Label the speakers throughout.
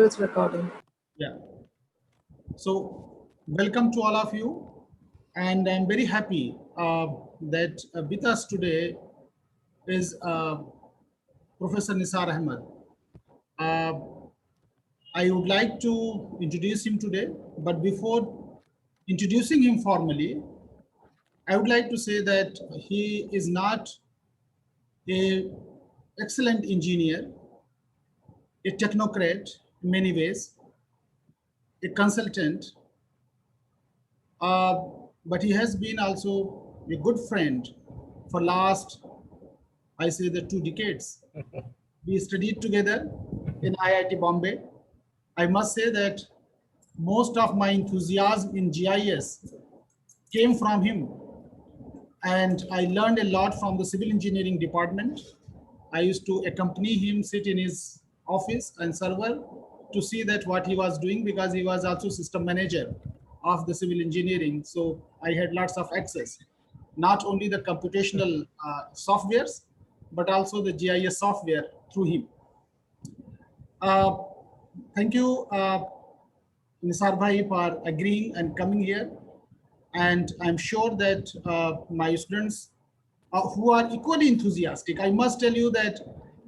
Speaker 1: It's recording.
Speaker 2: Yeah. So, welcome to all of you, and I'm very happy that with us today is Professor Nisar Ahmed. Uh, I would like to introduce him today, but before introducing him formally, I would like to say that he is not a excellent engineer, a technocrat in many ways, a consultant, uh, but he has been also a good friend for last, I say, the 2 decades. We studied together in IIT Bombay. I must say that most of my enthusiasm in GIS came from him, and I learned a lot from the civil engineering department. I used to accompany him, sit in his office and server to see that what he was doing, because he was also system manager of the civil engineering. So I had lots of access, not only the computational softwares, but also the GIS software through him. Uh, Thank you, Nisar Bhai, for agreeing and coming here. And I'm sure that my students who are equally enthusiastic, I must tell you that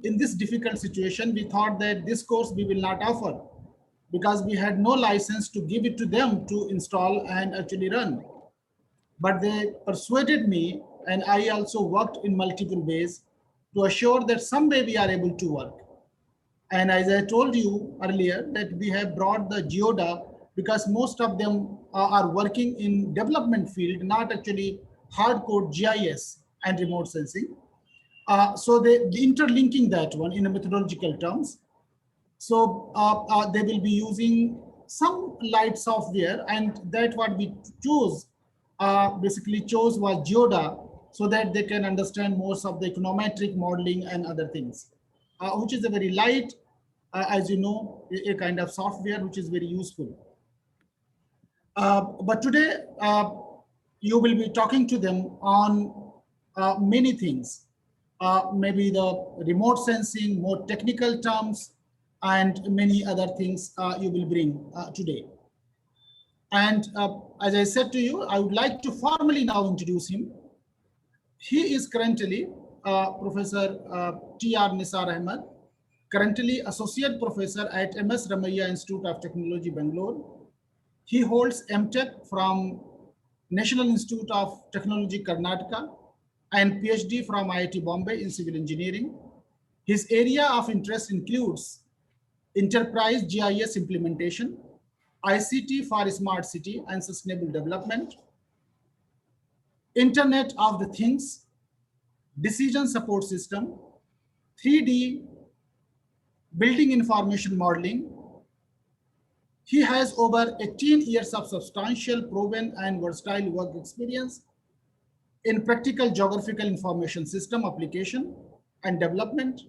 Speaker 2: in this difficult situation, we thought that this course we will not offer because we had no license to give it to them to install and actually run. But they persuaded me, and I also worked in multiple ways to assure that someday we are able to work. And as I told you earlier, that we have brought the Geoda because most of them are working in development field, not actually hardcore GIS and remote sensing. So they interlinking that one in a methodological terms. So they will be using some light software, and that what we chose, basically chose was Geoda, so that they can understand most of the econometric modeling and other things, which is a very light, as you know, a kind of software which is very useful. But today, you will be talking to them on many things, maybe the remote sensing, more technical terms, and many other things you will bring today. And as I said to you, I would like to formally now introduce him. He is currently Professor T.R. Nisar Ahmed, currently Associate Professor at MS Ramaiah Institute of Technology, Bangalore. He holds MTech from National Institute of Technology, Karnataka, and PhD from IIT Bombay in Civil Engineering. His area of interest includes enterprise GIS implementation, ICT for smart city and sustainable development, Internet of the Things, decision support system, 3D building information modeling. He has over 18 years of substantial, proven, and versatile work experience in practical geographical information system application and development,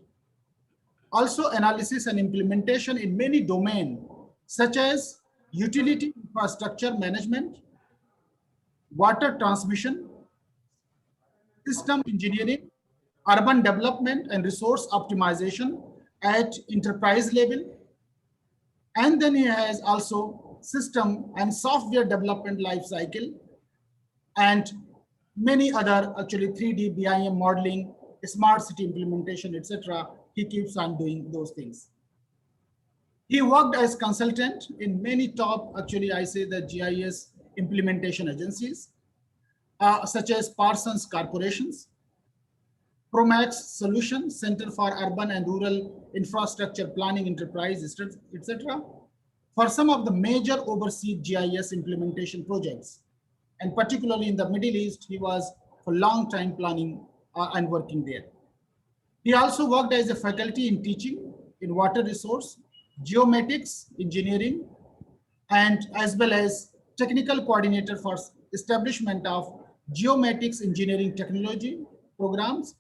Speaker 2: also analysis and implementation in many domains, such as utility infrastructure management, water transmission, system engineering, urban development, and resource optimization at enterprise level. And then he has also system and software development life cycle and many other actually 3D BIM modeling, smart city implementation, etc. He keeps on doing those things. He worked as consultant in many top, actually I say the GIS implementation agencies, such as Parsons Corporations, Promax Solutions, Center for Urban and Rural Infrastructure Planning Enterprise, etc., for some of the major overseas GIS implementation projects. And particularly in the Middle East, he was for a long time planning and working there. He also worked as a faculty in teaching in water resource, geomatics, engineering, and as well as technical coordinator for establishment of geomatics engineering technology programs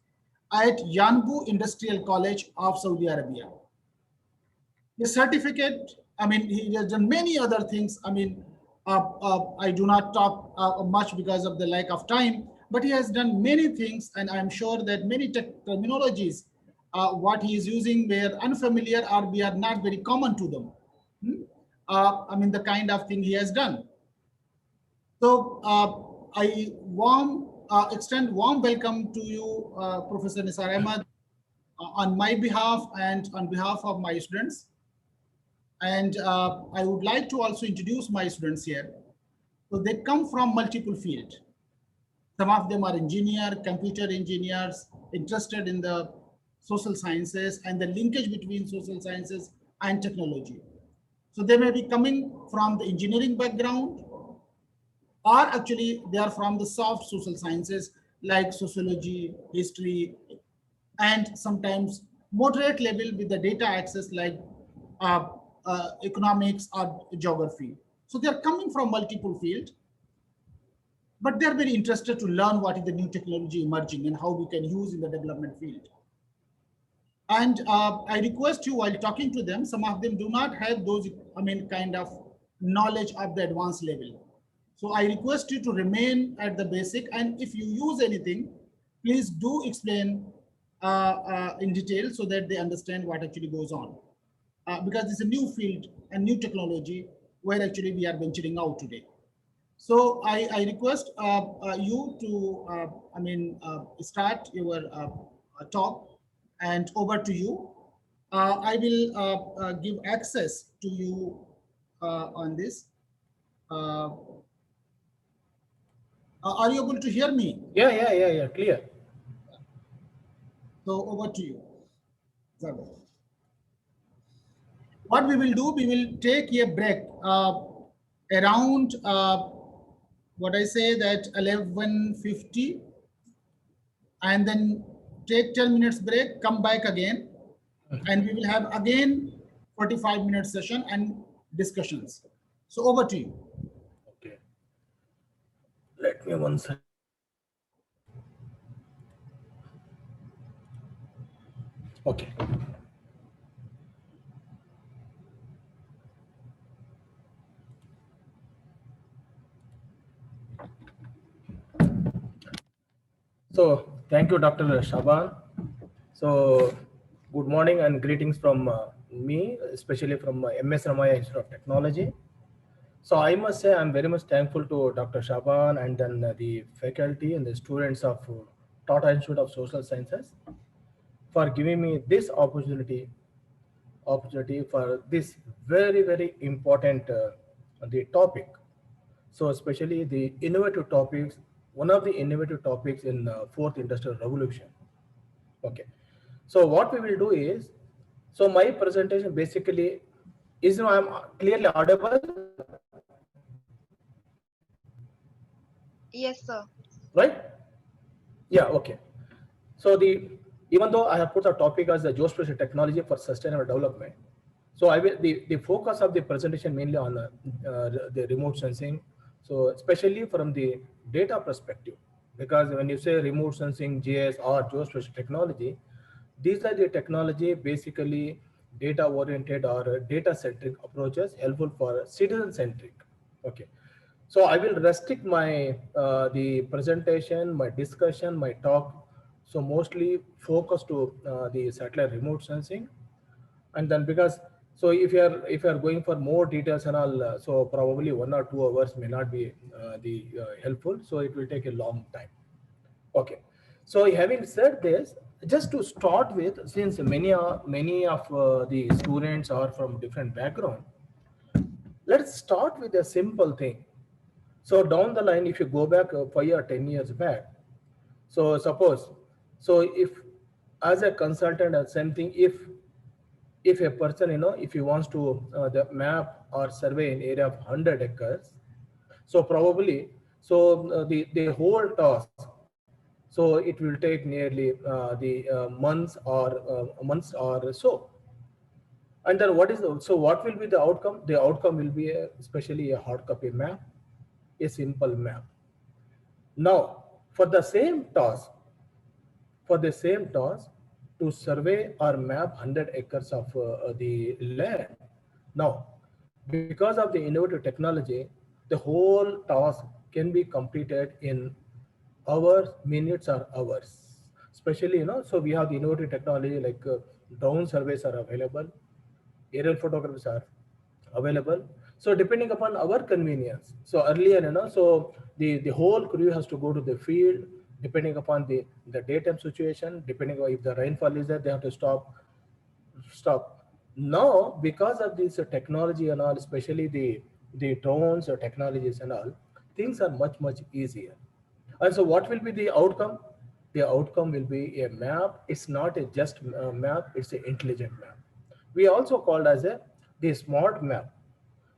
Speaker 2: at Yanbu Industrial College of Saudi Arabia. The certificate, I mean, he has done many other things. I mean, I do not talk much because of the lack of time, but he has done many things, and I'm sure that many terminologies, what he is using, were unfamiliar or we are not very common to them. I mean, the kind of thing he has done. So I extend warm welcome to you, Professor Nisar Ahmed, on my behalf and on behalf of my students. And I would like to also introduce my students here. So they come from multiple fields. Some of them are engineer, computer engineers, interested in the social sciences and the linkage between social sciences and technology. So they may be coming from the engineering background, or actually they are from the soft social sciences like sociology, history, and sometimes moderate level with the data access like uh, economics or geography. So they are coming from multiple fields, but they are very interested to learn what is the new technology emerging and how we can use in the development field. And I request you, while talking to them, some of them do not have those, I mean, kind of knowledge of the advanced level. So I request you to remain at the basic. And if you use anything, please do explain in detail so that they understand what actually goes on. Because it's a new field and new technology where actually we are venturing out today. So I request you to, start your talk, and over to you. I will give access to you on this. Uh, are you able to hear me?
Speaker 1: Yeah, clear.
Speaker 2: So over to you. Zargar. What we will do, we will take a break around what I say that 11:50, and then take 10 minutes break, come back again, and we will have again 45-minute session and discussions. So over to you.
Speaker 1: Okay. Let me one second. Okay. So thank you, Dr. Shaban. So good morning and greetings from me, especially from MS Ramaya Institute of Technology. So I must say I'm very much thankful to Dr. Shaban and then the faculty and the students of Tata Institute of Social Sciences for giving me this opportunity for this very important the topic. So especially the innovative topics, one of the innovative topics in fourth industrial revolution. Okay. So what we will do is, so my presentation basically is, I'm clearly audible,
Speaker 3: Yes, sir.
Speaker 1: right? Yeah. Okay. So even though I have put the topic as the geospatial technology for sustainable development, so I will the focus of the presentation mainly on the remote sensing. So especially from the data perspective, because when you say remote sensing, GIS or geospatial technology, these are the technology basically data oriented or data centric approaches helpful for citizen centric. Okay. So I will restrict my the presentation, my discussion, my talk. So mostly focus to the satellite remote sensing, and then because so if you are going for more details and all, so probably 1 or 2 hours may not be the helpful. So it will take a long time. Okay. So having said this, just to start with, since many of the students are from different background, let's start with a simple thing. So down the line, if you go back 5 or 10 years back, so suppose, so if as a consultant or something, if a person, if he wants to the map or survey an area of 100 acres, so probably, so the whole task, so it will take nearly the months or so. And then so what will be the outcome? The outcome will be especially a hard copy map, a simple map. Now, for the same task, to survey or map 100 acres of the land. Now, because of the innovative technology, the whole task can be completed in hours, minutes, or hours. Especially, so we have the innovative technology like drone surveys are available, aerial photographs are available. So depending upon our convenience. So earlier, so the whole crew has to go to the field, depending upon the daytime situation, depending on if the rainfall is there, they have to stop. Now, because of this technology and all, especially the drones or technologies and all, things are much easier. And so what will be the outcome? The outcome will be a map. It's not a just map, it's an intelligent map. We also called as the smart map.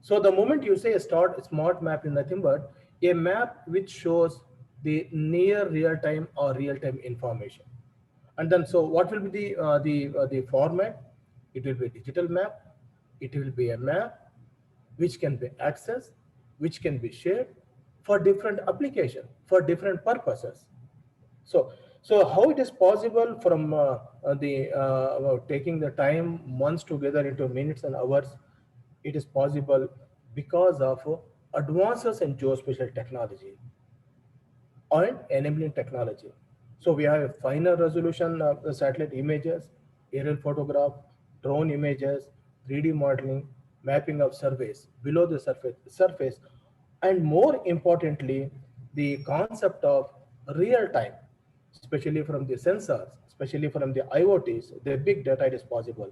Speaker 1: So the moment you say a smart map is nothing but a map which shows the near real time or real time information. And then, so what will be the format? It will be a digital map. It will be a map which can be accessed, which can be shared for different application, for different purposes. So, so how it is possible from taking the time months together into minutes and hours? It is possible because of advances in geospatial technology and enabling technology. So we have finer resolution satellite images, aerial photograph, drone images, 3D modeling, mapping of surface below the surface, and more importantly, the concept of real time, especially from the sensors, especially from the IoTs, the big data it is possible.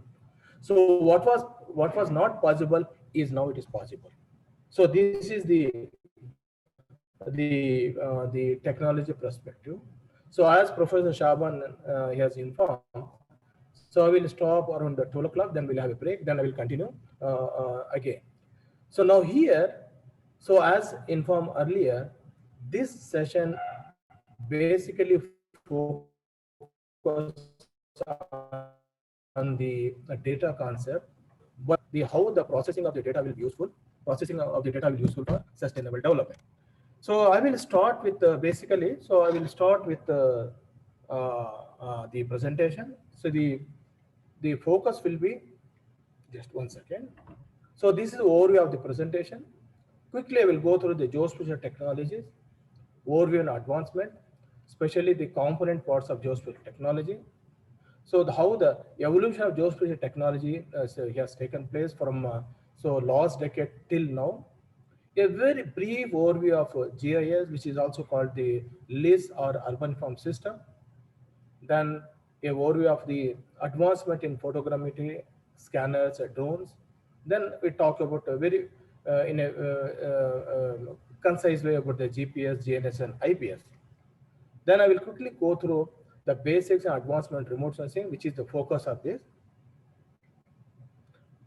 Speaker 1: So what was not possible is now it is possible. So this is the technology perspective. So as Professor Shaban he has informed, so I will stop around the 12 o'clock, then we'll have a break, then I will continue again. So now here, so as informed earlier, this session basically focus on the data concept, but the how the processing of the data will be useful, for sustainable development. So I will start with basically. So I will start with the presentation. So the focus will be just 1 second. So this is the overview of the presentation. Quickly, I will go through the geospatial technologies, overview and advancement, especially the component parts of geospatial technology. So how the evolution of geospatial technology has taken place from so last decade till now. A very brief overview of GIS, which is also called the LIS or Urban Form System. Then a overview of the advancement in photogrammetry, scanners, and drones. Then we talk about a very in a concise way about the GPS, GNS, and IPS. Then I will quickly go through the basics and advancement remote sensing, which is the focus of this.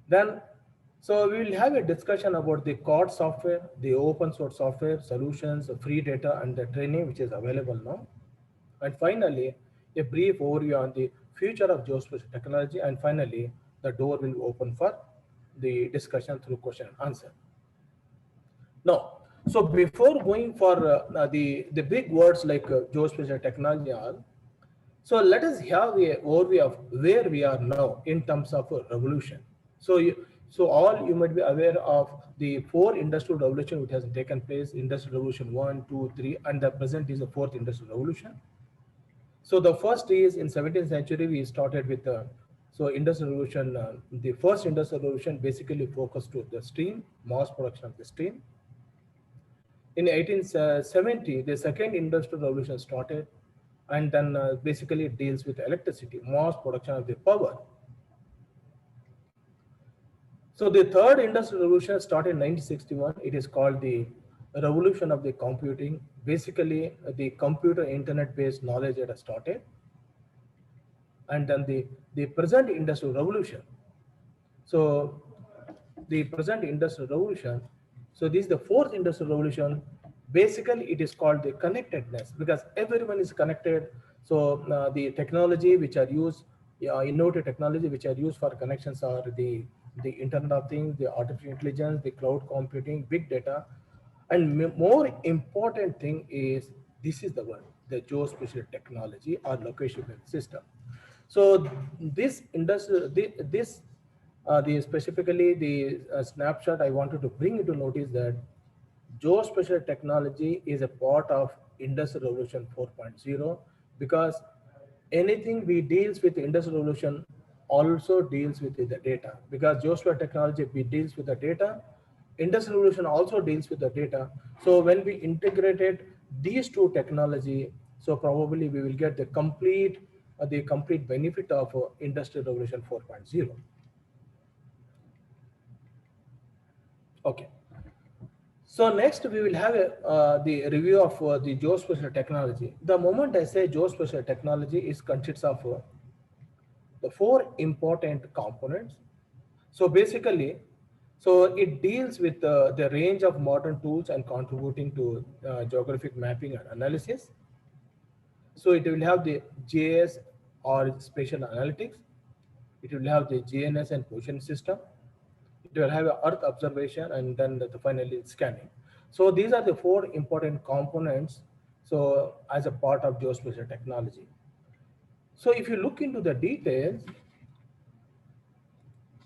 Speaker 1: Then, so we will have a discussion about the COD software, the open source software, solutions, free data, and the training which is available now. And finally, a brief overview on the future of geospatial technology. And finally, the door will open for the discussion through question and answer. Now, so before going for the big words like geospatial technology, so let us have a overview of where we are now in terms of revolution. So, so all you might be aware of the 4 industrial revolution which has taken place: Industrial Revolution 1, 2, 3, and the present is the 4th Industrial Revolution. So the first is in 17th century we started with so Industrial Revolution. The first Industrial Revolution basically focused to the steam, mass production of the steam. In 1870, the second Industrial Revolution started, and then basically it deals with electricity, mass production of the power. So the third Industrial Revolution started in 1961. It is called the revolution of the computing. Basically, the computer internet-based knowledge that has started. And then the present Industrial Revolution. So the present Industrial Revolution. So this is the 4th Industrial Revolution. Basically, it is called the connectedness because everyone is connected. So the technology which are used, innovative technology which are used for connections are the Internet of Things, the artificial intelligence, the cloud computing, big data, and more important thing is this is the one, the geospatial technology or location-based system. So this industry, this the specifically the snapshot I wanted to bring you to notice that geospatial technology is a part of Industrial Revolution 4.0 because anything we deals with Industrial Revolution also deals with the data, because geospatial technology deals with the data. Industrial revolution also deals with the data. So when we integrated these two technology, so probably we will get the complete benefit of industrial revolution 4.0. Okay. So next we will have the review of the geospatial technology. The moment I say geospatial technology is consists of the four important components. So basically, so it deals with the range of modern tools and contributing to geographic mapping and analysis. So it will have the GIS or spatial analytics. It will have the GNS and position system. It will have a Earth observation, and then finally scanning. So these are the four important components. So as a part of geospatial technology. So if you look into the details,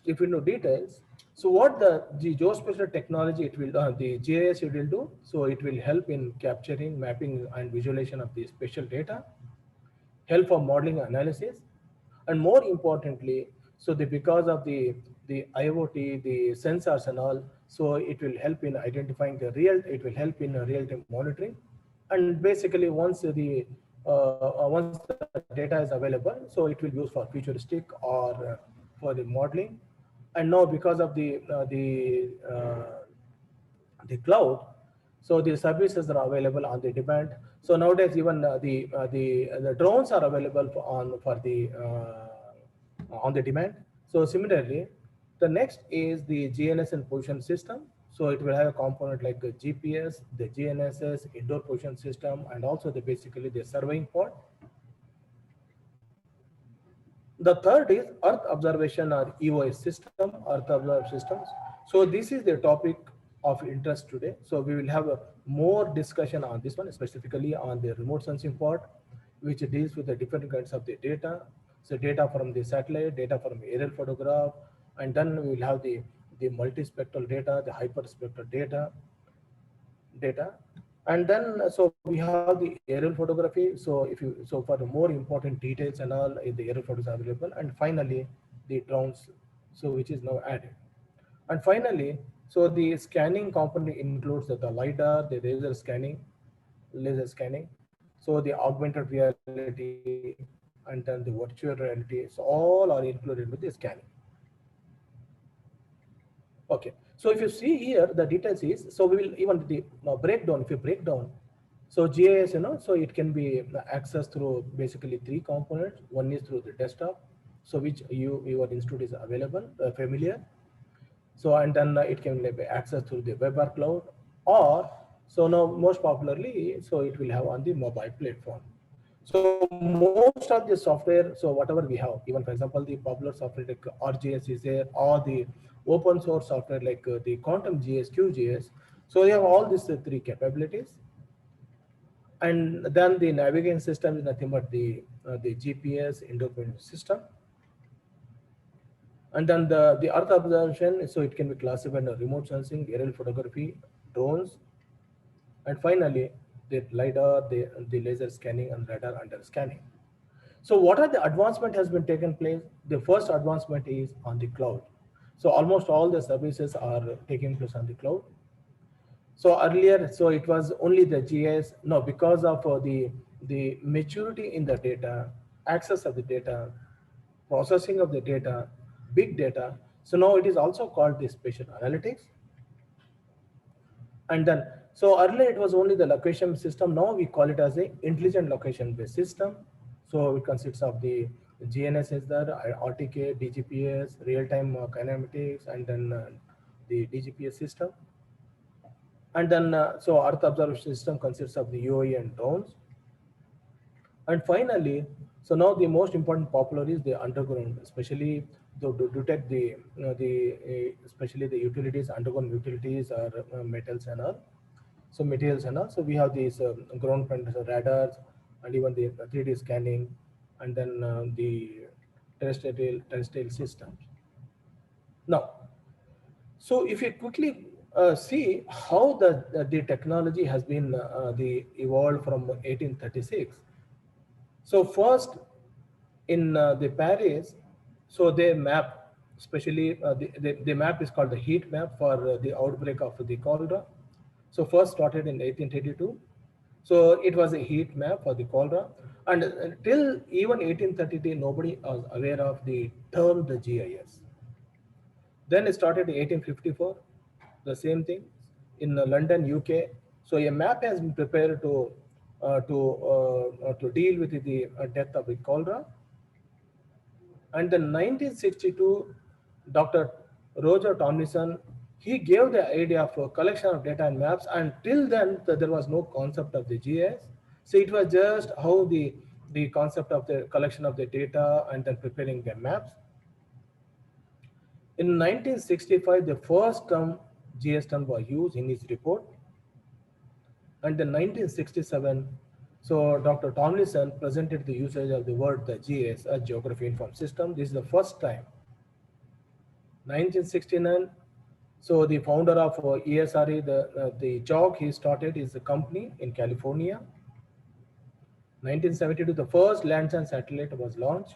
Speaker 1: if you know details, so what the geospatial technology it will the GIS it will do, so it will help in capturing, mapping, and visualization of the spatial data, help for modeling analysis, and more importantly, so because of the IoT, the sensors and all, so it will help in identifying it will help in real-time monitoring, and basically once the data is available, so it will use for futuristic or for the modeling. And now because of the cloud, so the services are available on the demand. So nowadays even the drones are available on the demand. So similarly, the next is the GNS and position system. So it will have a component like the GPS, the GNSS, indoor position system, and also basically the surveying pod. The third is Earth observation or EOS system, Earth observation systems. So this is the topic of interest today. So we will have a more discussion on this one, specifically on the remote sensing part, which deals with the different kinds of the data. So data from the satellite, data from aerial photograph, and then we will have the multispectral data, the hyperspectral data. And then so we have the aerial photography. So so for the more important details and all, the aerial photos are available. And finally the drones, so which is now added. And finally, so the scanning component includes the lidar, the laser scanning, so the augmented reality, and then the virtual reality, so all are included with the scanning. Okay, so if you see here, the details is, so we will even the breakdown, if you break down, so GIS, so it can be accessed through basically three components. One is through the desktop, so which your institute is available, familiar. So, and then it can be accessed through the web or cloud, or so now most popularly, so it will have on the mobile platform. So most of the software, so whatever we have, even for example, the popular software like RGS is there, or the open source software like the Quantum GS, QGIS. So they have all these three capabilities. And then the navigation system is nothing but the GPS independent system. And then the Earth observation, so it can be classified as remote sensing, aerial photography, drones, and finally the lidar, the laser scanning, and radar under scanning. So what are the advancement has been taken place? The first advancement is on the cloud. So almost all the services are taking place on the cloud. So earlier, so it was only the GIS. No, because of the maturity in the data, access of the data, processing of the data, big data. So now it is also called the spatial analytics. And then, so earlier it was only the location system. Now we call it as a intelligent location based system. So it consists of the GNS is there, RTK, DGPS, real-time kinematics, and then the DGPS system. And then, so Earth observation system consists of the UAE and drones. And finally, so now the most important popular is the underground, especially to detect especially the utilities, underground utilities or metals and all. So materials and all. So we have these ground penetrating radars, and even the 3D scanning, and then the terrestrial systems. Now, so if you quickly see how the technology has been the evolved from 1836. So first in the Paris, So they map, especially the map is called the heat map for the outbreak of the cholera. So first started in 1832. So it was a heat map for the cholera, and till even 1833, nobody was aware of the term the GIS. Then it started in 1854, the same thing in London, UK. So a map has been prepared to deal with the death of the cholera. And then 1962, Dr. Roger Tomlinson, he gave the idea of a collection of data and maps. And till then, there was no concept of the GIS. So it was just how the concept of the collection of the data and then preparing the maps. In 1965, the first term GIS term was used in his report. And in 1967, so Dr. Tomlinson presented the usage of the word the GIS, a Geography Informed System. This is the first time. 1969, so the founder of ESRE, the JOG he started is a company in California. 1972, the first Landsat satellite was launched.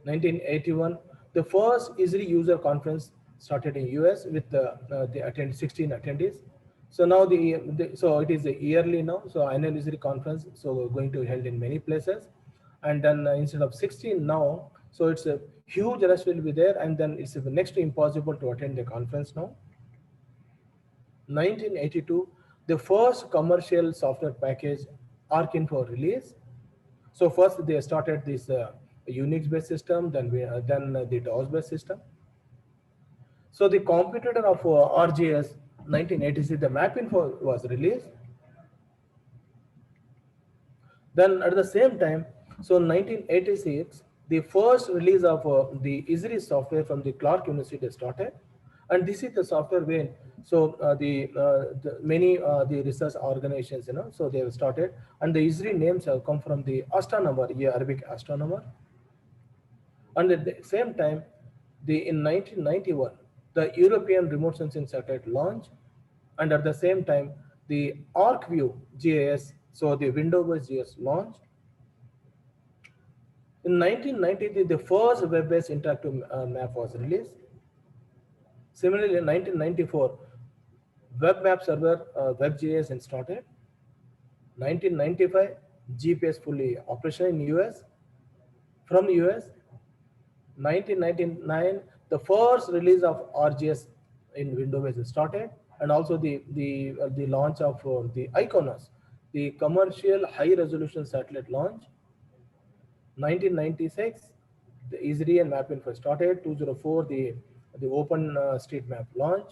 Speaker 1: 1981, the first ESRI user conference started in US with the 16 attendees. So now so it is a yearly now. So annual ESRI conference. So we're going to be held in many places, and then instead of 16 now, so it's a huge rush will be there, and then it's next to impossible to attend the conference now. 1982, the first commercial software package ArcInfo release. So first they started this Unix-based system, then the DOS-based system. So the competitor of RGS 1986, the MapInfo was released. Then at the same time, so 1986, the first release of the ISRI software from the Clark University started. And this is the software where, so the many the research organizations, so they have started. And the ISRI names have come from the astronomer, Arabic astronomer. And at the same time, in 1991, the European remote sensing satellite launched. And at the same time, the ArcView GIS, so the window-based GIS launched. In 1990, the first web-based interactive map was released. Similarly, in 1994, web map server WebGIS started. 1995, GPS fully operational in US. From US, 1999, the first release of RGS in Windows started, and also the launch of the ICONOS, the commercial high resolution satellite launch. 1996, the ISRI and MapInfo started. 204, the Open Street Map launch.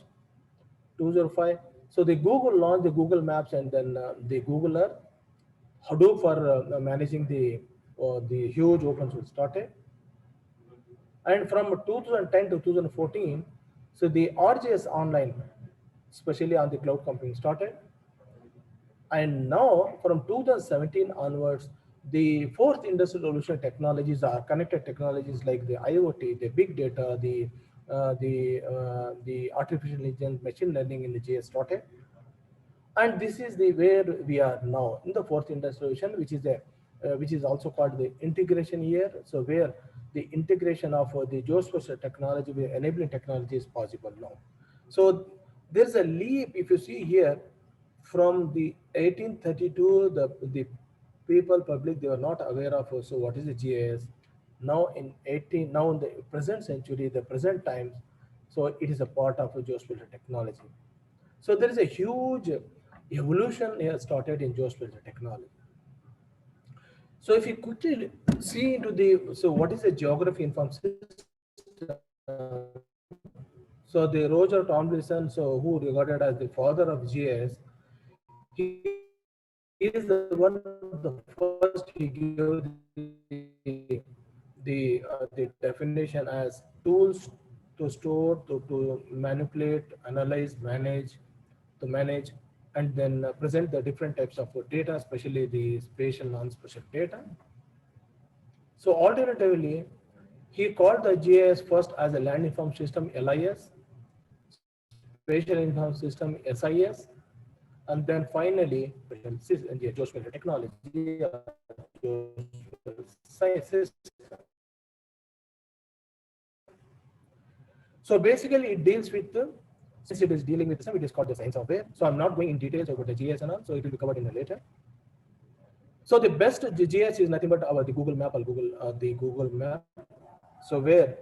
Speaker 1: 205, so the Google launched the Google Maps, and then the Google Earth. Hadoop for managing the huge open source started. And from 2010 to 2014, so the RGS Online, especially on the cloud computing, started. And now from 2017 onwards, the fourth industrial revolution technologies are connected technologies like the IoT, the big data, the artificial intelligence, machine learning in the GIS started. And this is the where we are now in the fourth industrial revolution, which is also called the integration year. So where the integration of the geospatial technology with enabling technology is possible now. So there's a leap, if you see here, from the 1832, the people public, they were not aware of so what is the GIS. Now in the present century, the present times, so it is a part of a geospatial technology. So there is a huge evolution here started in geospatial technology. So if you quickly see into so what is a geography informed system? So the Roger Tomlinson, so who regarded as the father of GIS, he is the one of the first he gave the definition as tools to store, to manipulate, analyze, manage, and then present the different types of data, especially the spatial, non-spatial data. So alternatively, he called the GIS first as a land informed system, LIS, spatial informed system, SIS, and then finally, geospatial technology, geospatial science system. So basically it deals with the, since it is dealing with some, it is called the science of where. So I'm not going in details about the GIS and all, so it will be covered in a later. So the best GIS is nothing but our the Google Map or the Google Map. So where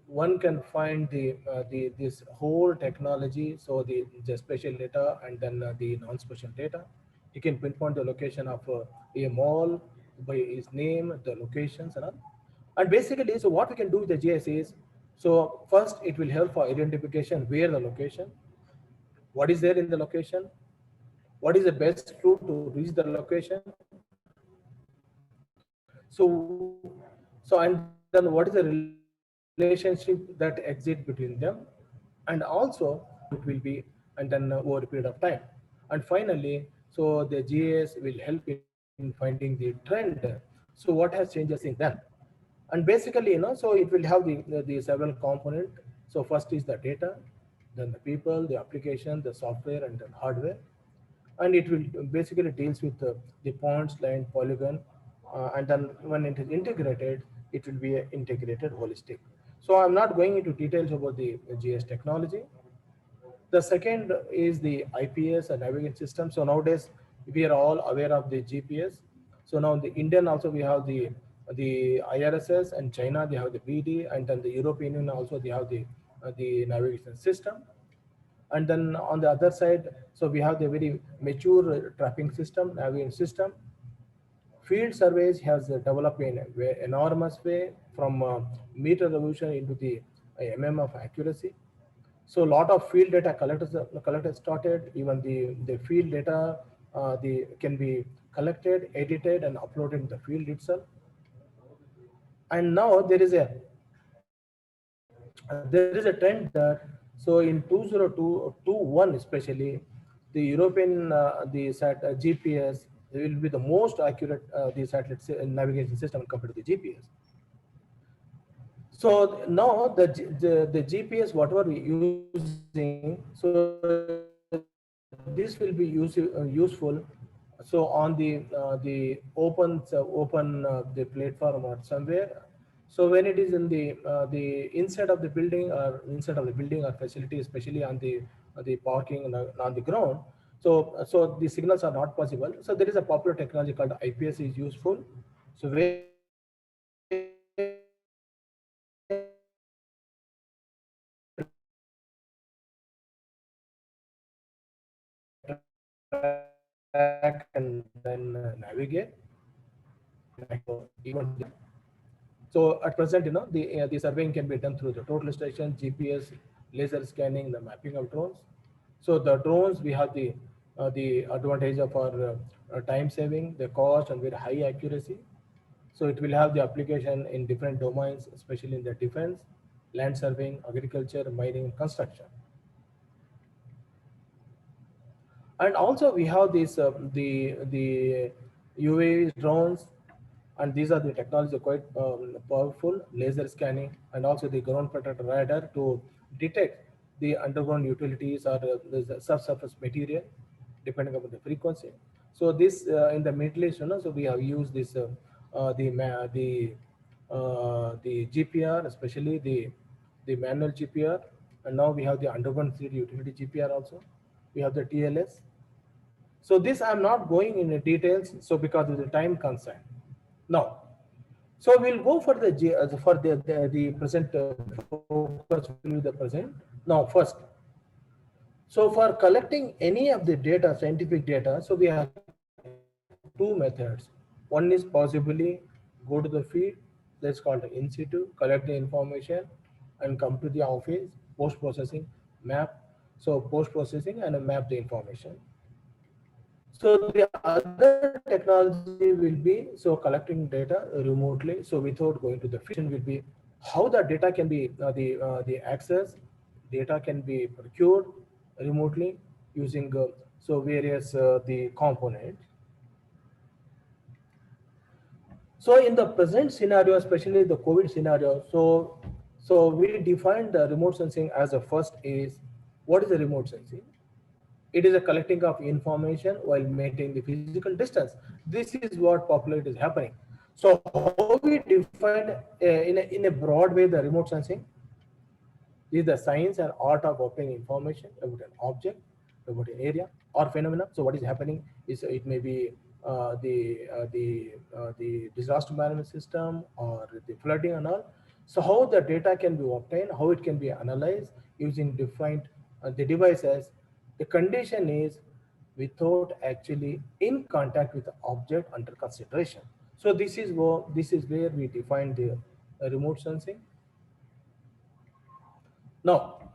Speaker 1: one can find the this whole technology. So the special data and then the non-special data. You can pinpoint the location of a mall by its name, the locations and all. And basically, so what we can do with the GIS is, so first it will help for identification where the location, what is there in the location, what is the best route to reach the location. So and then what is the relationship that exists between them, and also it will be, and then over a period of time. And finally, so the GIS will help in finding the trend. So what has changes in them? And basically, so it will have the several component. So first is the data, then the people, the application, the software, and then hardware. And it will basically deals with the points, line, polygon, and then when it is integrated, it will be integrated holistic. So I'm not going into details about the GIS technology. The second is the IPS and navigation system. So nowadays we are all aware of the GPS. So now the Indian also we have the IRSS, and China they have the BD, and then the European Union also they have the navigation system. And then on the other side, so we have the very mature tracking system, navigation system. Field surveys has developed in a enormous way from meter resolution into the of accuracy. So a lot of field data collectors started. Even the field data the can be collected, edited, and uploaded in the field itself. And now there is a trend that, so in 2021 especially, the European GPS will be the most accurate the satellite navigation system compared to the GPS. So now the GPS whatever we using, so this will be useful. So on the open the platform or somewhere. So when it is in the inside of the building or facility, especially on the parking and on the ground, so the signals are not possible. So there is a popular technology called IPS is useful. So where track and then navigate. Even so, at present, the surveying can be done through the total station, GPS, laser scanning, the mapping of drones. So the drones, we have the advantage of our time saving, the cost, and very high accuracy. So it will have the application in different domains, especially in the defense, land surveying, agriculture, mining, construction. And also we have these the UAV drones, and these are the technology quite powerful, laser scanning, and also the ground protector radar to detect the underground utilities or the subsurface material depending upon the frequency. So this in the Middle East, so we have used this the GPR, especially the manual GPR, and now we have the underground 3D utility GPR also. We have the TLS. So this I'm not going in the details, so because of the time constraint. Now, so we'll go for the present focus will be the present. Now, first, so for collecting any of the data, scientific data, so we have two methods. One is possibly go to the field, that's called in situ, collect the information, and come to the office, post processing, map. So post processing and map the information. So the other technology will be so collecting data remotely. So without going to the field, will be how the data can be the access data can be procured remotely using so various the components. So in the present scenario, especially the COVID scenario, so we defined the remote sensing as a first is, what is the remote sensing? It is a collecting of information while maintaining the physical distance. This is what popularity is happening. So how we define in a broad way the remote sensing? is the science and art of obtaining information about an object, about an area or phenomena. So what is happening is it may be the disaster management system or the flooding and all. So how the data can be obtained, how it can be analyzed using different the devices. The condition is without actually in contact with the object under consideration. So this is where we define the remote sensing. Now,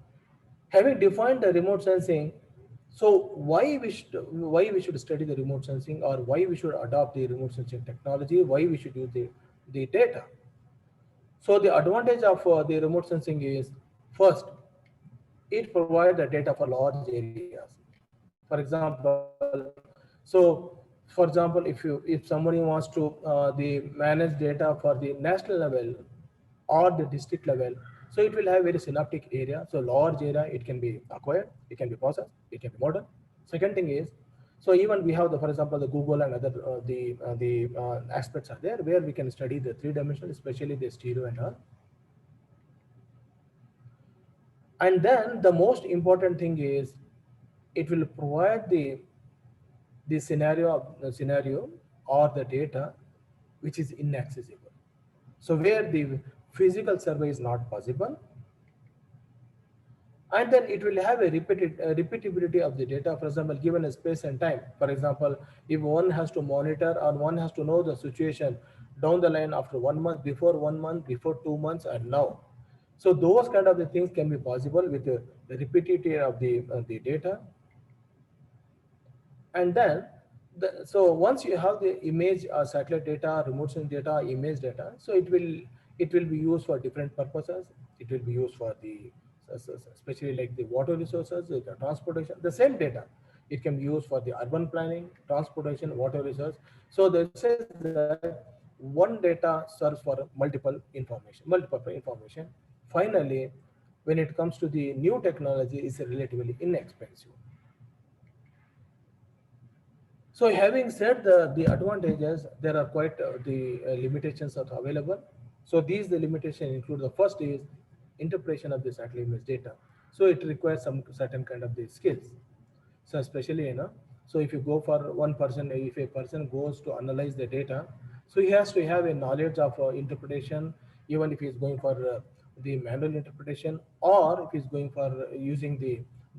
Speaker 1: having defined the remote sensing, so why we should study the remote sensing, or why we should adopt the remote sensing technology, why we should use the data. So the advantage of the remote sensing is, first, it provides the data for large areas. For example, if somebody wants to the manage data for the national level or the district level, so it will have very synaptic area. So large area, it can be acquired, it can be processed, it can be modeled. Second thing is, so even we have the, for example, the Google and other aspects are there where we can study the three-dimensional, especially the stereo and all. And then the most important thing is it will provide the scenario or the data which is inaccessible. So where the physical survey is not possible, and then it will have a repeatability of the data. For example, given a space and time. For example, if one has to monitor or one has to know the situation down the line after 1 month, before 1 month, before 2 months, and now. So those kind of the things can be possible with the repetitivity of the data. And then so once you have the image or satellite data, remote sensing data, image data, so it will be used for different purposes. It will be used for the especially like the water resources, the transportation, the same data. It can be used for the urban planning, transportation, water resource. So this says that one data serves for multiple information. Finally, when it comes to the new technology, is relatively inexpensive. So having said the advantages, there are quite the limitations that are available. So these the limitation include, the first is interpretation of the satellite image data. So it requires some certain kind of the skills. So especially, so if you go for one person, if a person goes to analyze the data, so he has to have a knowledge of interpretation, even if he's going for the manual interpretation, or if he's going for using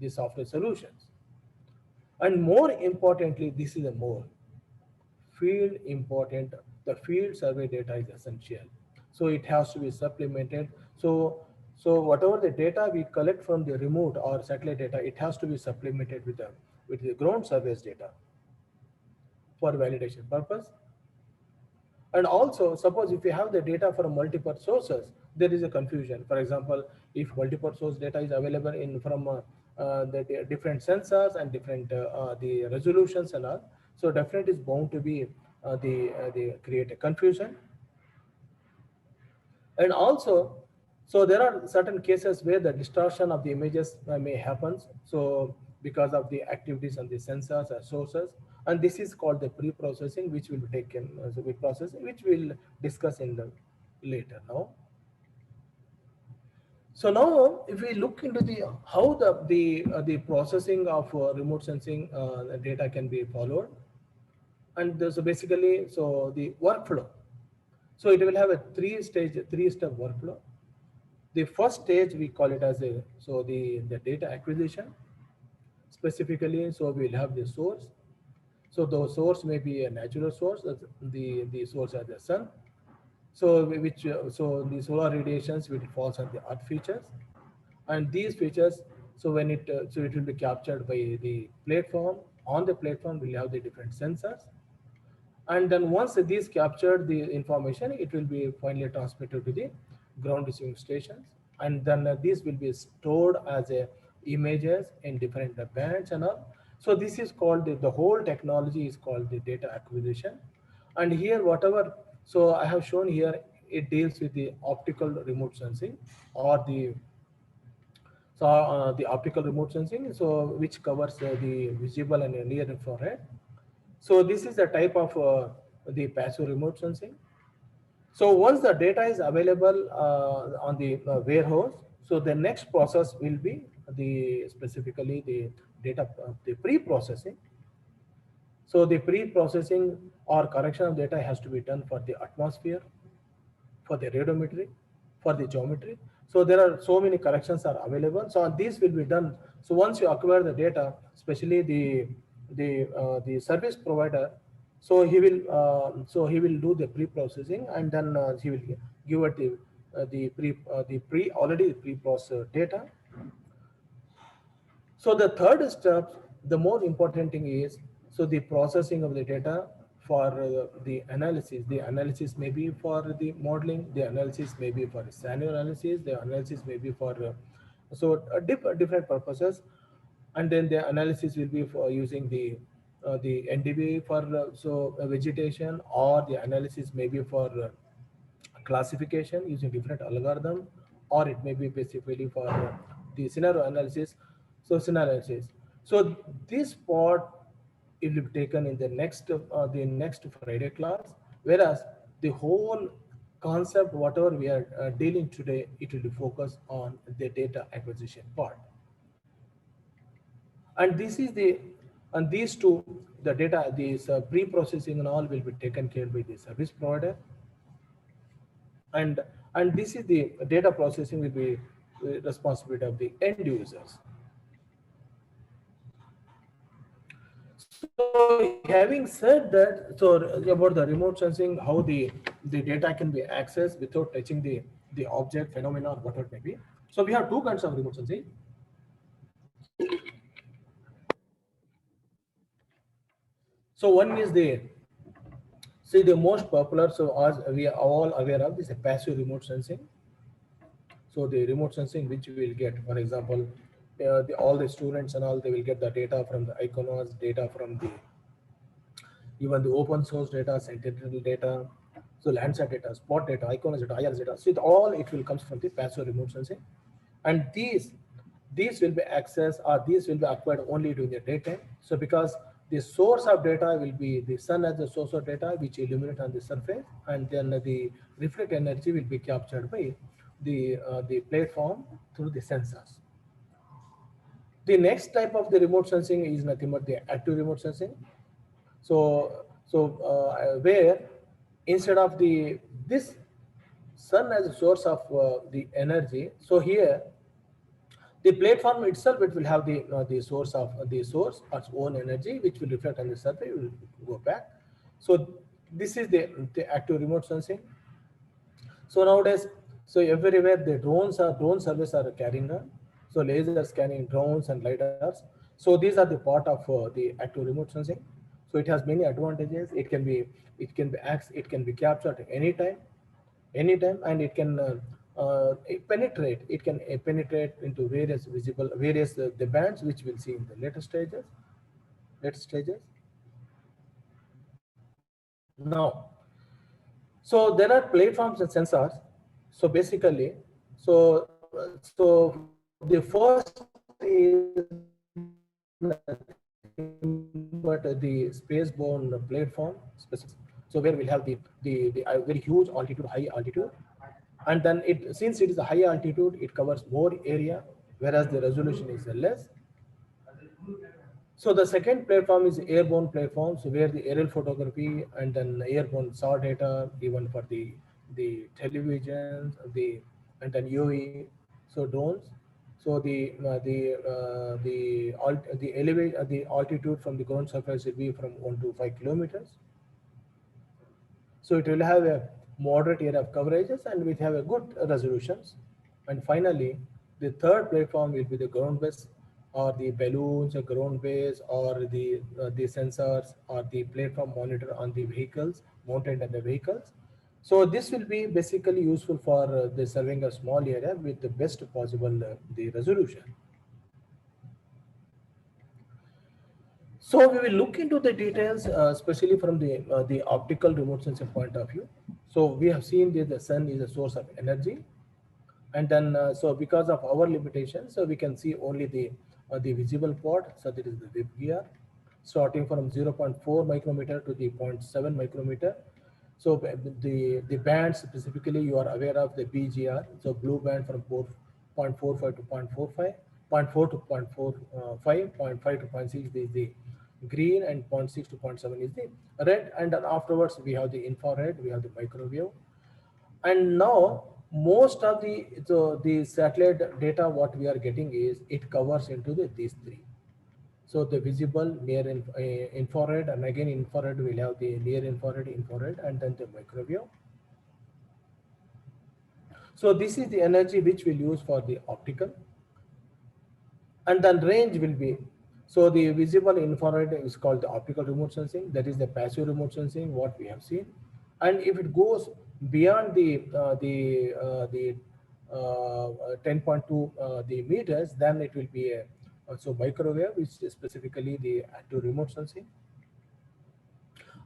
Speaker 1: the software solutions. And more importantly, this is a more field important. The field survey data is essential. So it has to be supplemented. So whatever the data we collect from the remote or satellite data, it has to be supplemented with the ground surveys data for validation purpose. And also, suppose if you have the data from multiple sources, there is a confusion. For example, if multiple source data is available in from the different sensors and different the resolutions and all, so definitely is bound to be the create a confusion. And also, so there are certain cases where the distortion of the images may happen. So because of the activities on the sensors or sources, and this is called the pre-processing, which will be taken as a big process, which we'll discuss in the later now. So now, if we look into the how the processing of remote sensing data can be followed, and so basically, so the workflow. So it will have a three-step workflow. The first stage we call it as the data acquisition. Specifically, so we'll have the source. So the source may be a natural source. The source as the sun. So the solar radiations which falls on the earth features, and these features. So when it will be captured by the platform. On the platform, we'll have the different sensors. And then once these captured the information, it will be finally transmitted to the ground receiving stations. And then these will be stored as a images in different bands and all. So this is called the whole technology is called the data acquisition. And here whatever, so I have shown here, it deals with the optical remote sensing or the optical remote sensing, so which covers the visible and near infrared. So this is the type of the passive remote sensing. So once the data is available on the warehouse, So the next process will be the specifically the data, the pre-processing. So the pre-processing or correction of data has to be done for the atmosphere, for the radiometry, for the geometry. So there are so many corrections are available. So these will be done. So once you acquire the data, especially the service provider, so he will do the pre-processing, and then he will give it the already pre-processed data. So the third step, the more important thing is, so the processing of the data for the analysis. The analysis may be for the modeling, the analysis may be for scenario analysis, the analysis may be for, different purposes. And then the analysis will be for using the NDVI for vegetation, or the analysis may be for classification using different algorithm, or it may be basically for the scenario analysis. So scenario analysis. So this part it will be taken in the next Friday class, whereas the whole concept, whatever we are dealing today, it will be focused on the data acquisition part. And this is the and these two, the data, these pre-processing and all will be taken care by the service provider, and this is the data processing will be the responsibility of the end users. So having said that, so about the remote sensing, how the data can be accessed without touching the object, phenomena, or whatever it may be. So we have two kinds of remote sensing. So one is the most popular. So as we are all aware of, this is a passive remote sensing. So the remote sensing which we will get, for example, all the students and all, they will get the data from the Iconos, data from the even the open source data, Sentinel data, so Landsat data, Spot data, Iconos data, IRS data. So it will comes from the passive remote sensing, and these will be accessed, or these will be acquired only during the daytime. So because the source of data will be the sun as the source of data, which illuminate on the surface, and then the reflect energy will be captured by the platform through the sensors. The next type of the remote sensing is nothing but the active remote sensing. Where instead of this sun as a source of the energy, so here the platform itself, it will have the source of its own energy, which will reflect on the surface, will go back. So this is the active remote sensing. So nowadays, so everywhere the drone service are carrying on. So laser scanning drones and lidars. So these are the part of the active remote sensing. So it has many advantages. It can be captured anytime, and it can penetrate. It can penetrate into various the bands, which we'll see in the later stages. Now, so there are platforms and sensors. So basically, so the first is but the space-borne platform specific. So where we'll have the very huge altitude, high altitude, and then since it is a high altitude, it covers more area, whereas the resolution is less. So the second platform is airborne platform, so where the aerial photography and then airborne SAW data, even for the televisions, and then UAV, so drones. So the altitude from the ground surface will be from 1 to 5 kilometers. So it will have a moderate area of coverages, and will have a good resolutions. And finally, the third platform will be the ground base, or the balloons, or ground base, or the sensors, or the platform monitor on the vehicles, mounted on the vehicles. So this will be basically useful for the serving a small area with the best possible the resolution. So we will look into the details, especially from the optical remote sensing point of view. So we have seen that the sun is a source of energy, and then so because of our limitations, so we can see only the visible part. So that is the Web gear, starting from 0.4 micrometer to the 0.7 micrometer. So the bands specifically, you are aware of the BGR, so blue band from 0.45 to 0.45, zero point 0.4 to 0.45, zero point 0.5 to 0.6 is the green, and 0.6 to 0.7 is the red. And then afterwards we have the infrared, we have the microwave. And now most of the satellite data what we are getting is it covers into these three. So the visible, near infrared, and again infrared will have the near infrared, infrared, and then the microwave. So this is the energy which we'll use for the optical. And then range will be, so the visible infrared is called the optical remote sensing. That is the passive remote sensing what we have seen. And if it goes beyond the 10.2 the meters, then it will be a so microwave, which is specifically the active remote sensing.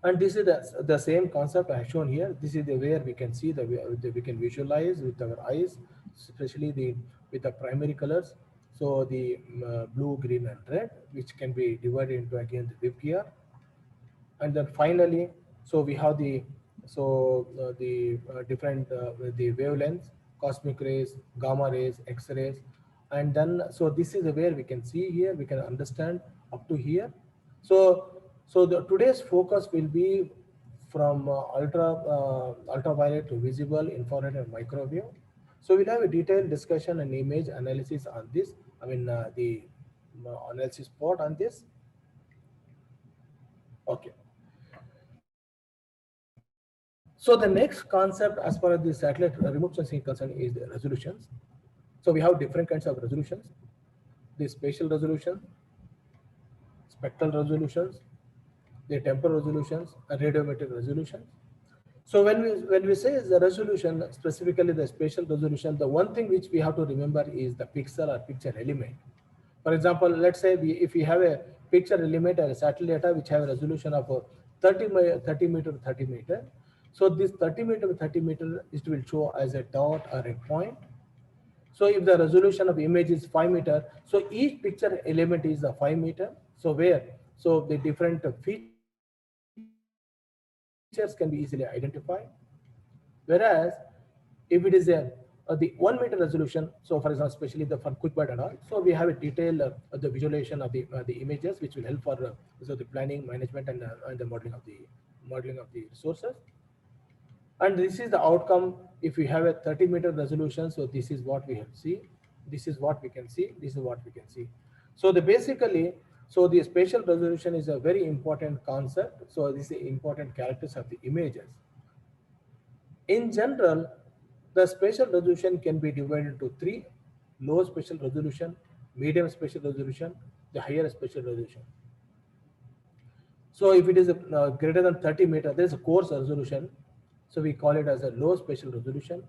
Speaker 1: And this is the same concept I have shown here. This is the where we can see we can visualize with our eyes, especially with the primary colors. So the blue, green, and red, which can be divided into again the Web gear. And then finally, so we have the different the wavelengths, cosmic rays, gamma rays, X-rays, and then so this is where we can see here, we can understand up to here. So the today's focus will be from ultraviolet to visible, infrared, and microwave. So we'll have a detailed discussion and image analysis on this. I mean the analysis part on this. Okay. So the next concept as far as the satellite remote sensing is concerned is the resolutions. So we have different kinds of resolutions: the spatial resolution, spectral resolutions, the temporal resolutions, and radiometric resolutions. So when we say the resolution, specifically the spatial resolution, the one thing which we have to remember is the pixel or picture element. For example, let's say if we have a picture element or a satellite data which have a resolution of 30 meter to 30 meter. So this 30 meter to 30 meter, it will show as a dot or a point. So if the resolution of image is 5 meter, so each picture element is a 5 meter. So so the different features can be easily identified. Whereas if it is the 1 meter resolution, so for example, especially the for QuickBird and all, so we have a detailed the visualization of the images, which will help for so the planning, management, and the modeling of the resources. And this is the outcome. If we have a 30 meter resolution, so this is what we have see. This is what we can see. This is what we can see. So so the spatial resolution is a very important concept. So this is the important characters of the images. In general, the spatial resolution can be divided into three: low spatial resolution, medium spatial resolution, the higher spatial resolution. So if it is greater than 30 meter, there is a coarse resolution. So we call it as a low spatial resolution.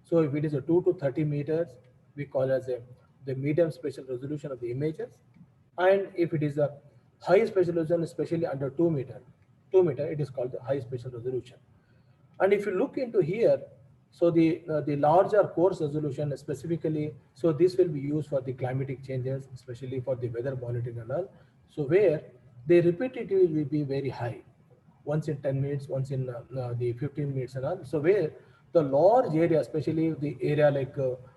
Speaker 1: So if it is a 2 to 30 meters, we call as the medium spatial resolution of the images. And if it is a high spatial resolution, especially under 2 meter, it is called the high spatial resolution. And if you look into here, so the larger coarse resolution specifically, so this will be used for the climatic changes, especially for the weather monitoring and all. So where the repetitive will be very high, once in 10 minutes, once in the 15 minutes and all. So where the large area, especially the area like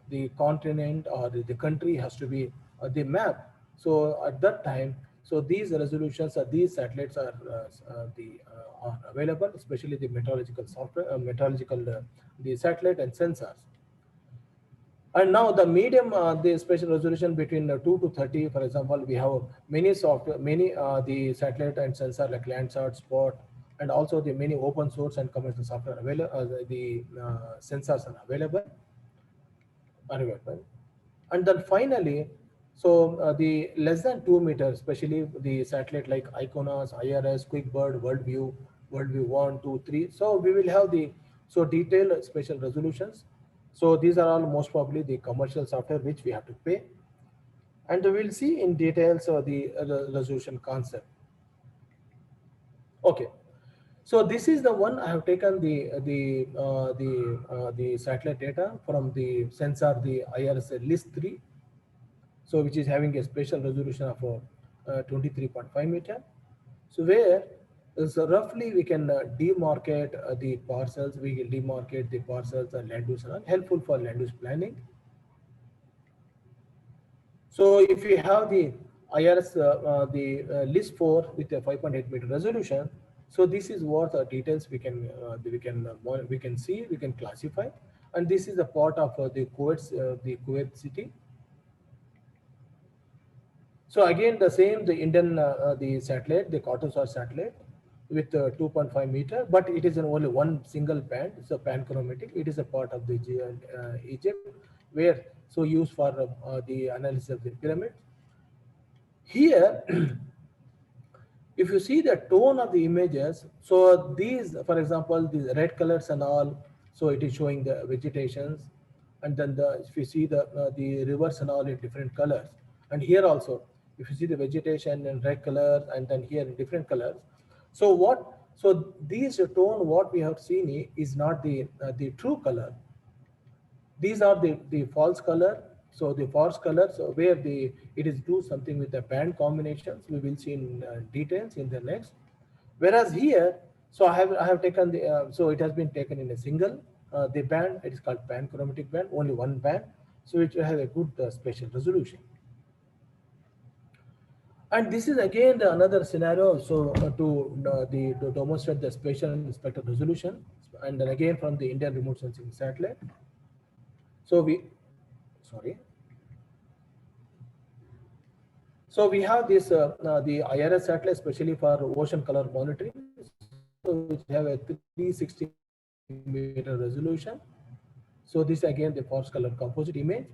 Speaker 1: the continent or the country has to be the map. So at that time, so these resolutions or these satellites are available, especially the meteorological software, the satellite and sensors. And now the medium, the spatial resolution between 2 to 30, for example, we have many software, many the satellite and sensor like Landsat, Spot, and also the many open source and commercial software available. The sensors are available. And then finally, so the less than 2 meters, especially the satellite like ICONOS, IRS, QuickBird, WorldView 1, 2, 3. So we will have the detailed spatial resolutions. So these are all most probably the commercial software which we have to pay. And we'll see in details the resolution concept. Okay. So this is the one I have taken the satellite data from the sensor, the IRS list 3. So which is having a spatial resolution of 23.5 meter. So where so roughly we can demarcate the parcels, we can demarcate the parcels and land use, helpful for land use planning. So if you have the IRS, list 4 with a 5.8 meter resolution, so this is what details we can see, we can classify, and this is a part of the Kuwait city. So again, the same, the Indian, the satellite, the Cartosat satellite with 2.5 meter, but it is in only one single band. It's a panchromatic. It is a part of the Egypt, where so used for the analysis of the pyramid. Here, if you see the tone of the images, so these, for example, these red colors and all, so it is showing the vegetations, and then if you see the rivers and all in different colors, and here also, if you see the vegetation in red colors, and then here in different colors, so these tone what we have seen is not the true color. These are the false color. So the false colors where it is do something with the band combinations. We will see in details in the next. Whereas here, so I have taken so it has been taken in a single the band. It is called panchromatic band, only one band. So it has a good spatial resolution. And this is again another scenario. So to demonstrate the spatial and spectral resolution, and then again from the Indian remote sensing satellite. So sorry. So we have this the IRS satellite, especially for ocean color monitoring, so which have a 360 meter resolution. So this again the forest color composite image.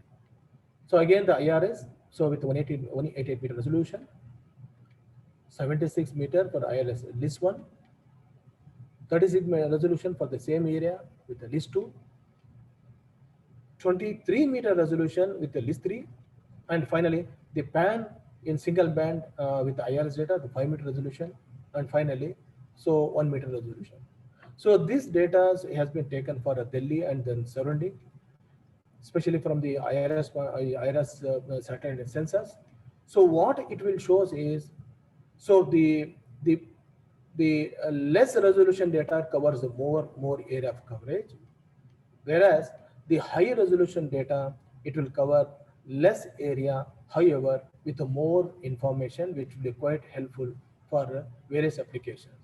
Speaker 1: So again the IRS, so with 188 meter resolution, 76 meter for IRS list 1, 36 meter resolution for the same area with the list 2, 23 meter resolution with the list 3, and finally the pan in single band with the IRS data, the 5 meter resolution, and finally, so 1 meter resolution. So this data has been taken for Delhi and then surrounding, especially from the IRS satellite sensors. So what it will shows is, so the less resolution data covers more area of coverage, whereas the high resolution data, it will cover less area, however, with more information, which will be quite helpful for various applications.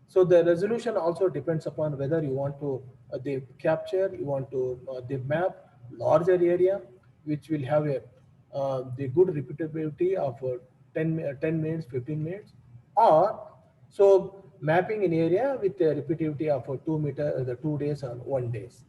Speaker 1: So the resolution also depends upon whether you want to the capture, you want to the map larger area, which will have a the good repeatability of 10 minutes, 15 minutes, or so mapping an area with a repeatability of 2 meter, the 2 days or 1 days.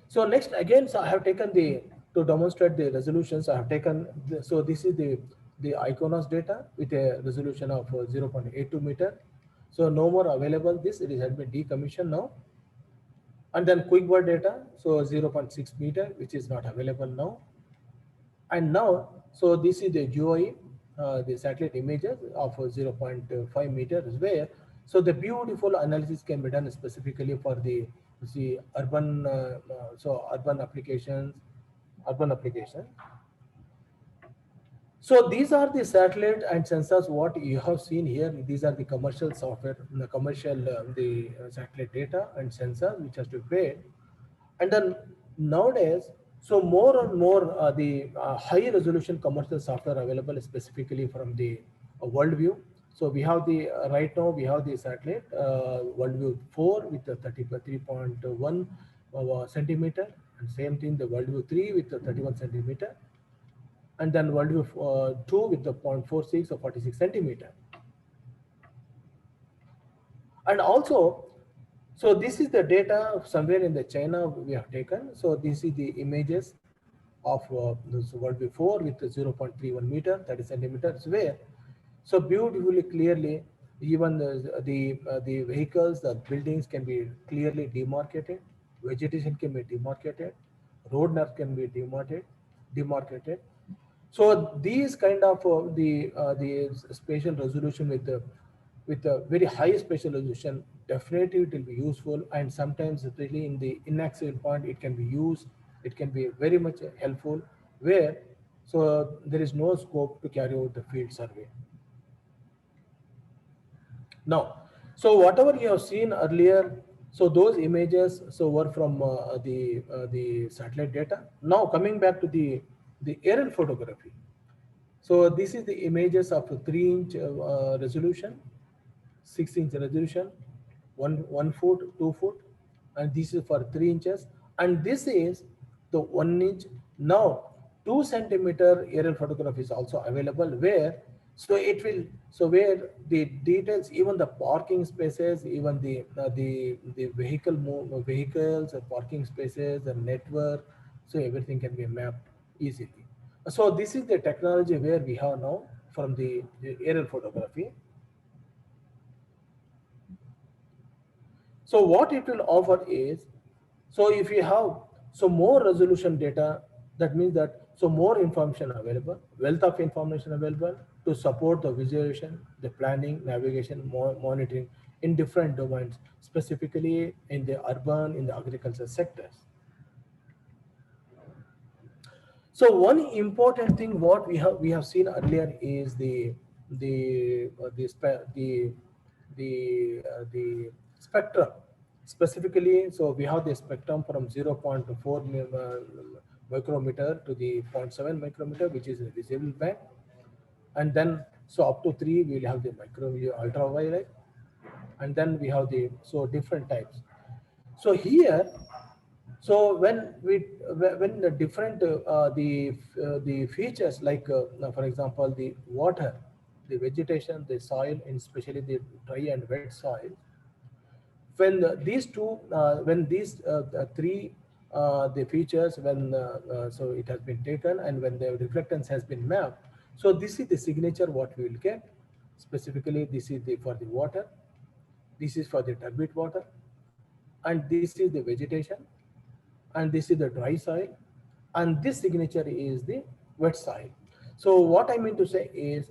Speaker 1: So next again, so I have taken to demonstrate the resolutions. I have taken so this is the Iconos data with a resolution of 0.82 meter. So no more available. This it has been decommissioned now. And then QuickBird data, so 0.6 meter, which is not available now. And now, so this is the GOE, the satellite images of 0.5 meters, where so the beautiful analysis can be done specifically for the urban, urban applications, So these are the satellite and sensors what you have seen here. These are the commercial software, the commercial satellite data and sensors which has to be paid. And then nowadays, so more and more the high resolution commercial software available specifically from the Worldview. So we have the right now we have the satellite Worldview 4 with the 33.1 centimeter, and same thing the Worldview 3 with the 31 centimeter, and then Worldview 2 with the 0.46 or 46 centimeter. And also, so this is the data somewhere in the China we have taken. So this is the images of this Worldview 4 with 0.31 meter, 30 centimeters, where so beautifully clearly even the vehicles, the buildings can be clearly demarcated, vegetation can be demarcated, road nerve can be demarcated. So these kind of the spatial resolution with a very high spatial resolution, definitely it will be useful, and sometimes really in the inaccessible point it can be used. It can be very much helpful where so there is no scope to carry out the field survey. Now, so whatever you have seen earlier, So those images so were from the satellite data. Now coming back to the aerial photography. So this is the images of 3-inch resolution, 6-inch resolution, 1 foot, 2 foot, and this is for 3 inches. And this is the 1 inch. Now 2 centimeter aerial photograph is also available where so it will so where the details, even the parking spaces, even the vehicles, parking spaces, the network, so everything can be mapped easily. So this is the technology where we have now from the aerial photography. So what it will offer is, so if you have so more resolution data, that means that so more information available, wealth of information available to support the visualization, the planning, navigation, monitoring in different domains, specifically in the urban, in the agriculture sectors. So one important thing what we have seen earlier is the spectrum specifically. So we have the spectrum from 0.4 micrometer to the 0.7 micrometer, which is a visible band, and then so up to 3 we'll have the microwave ultraviolet, and then we have the so different types. So here so when the different the features like for example the water, the vegetation, the soil, and especially the dry and wet soil, when these two when these three the features when so it has been taken and when the reflectance has been mapped, so this is the signature what we will get. Specifically, this is the for the water, this is for the turbid water, and this is the vegetation, and this is the dry soil, and this signature is the wet soil. So what I mean to say is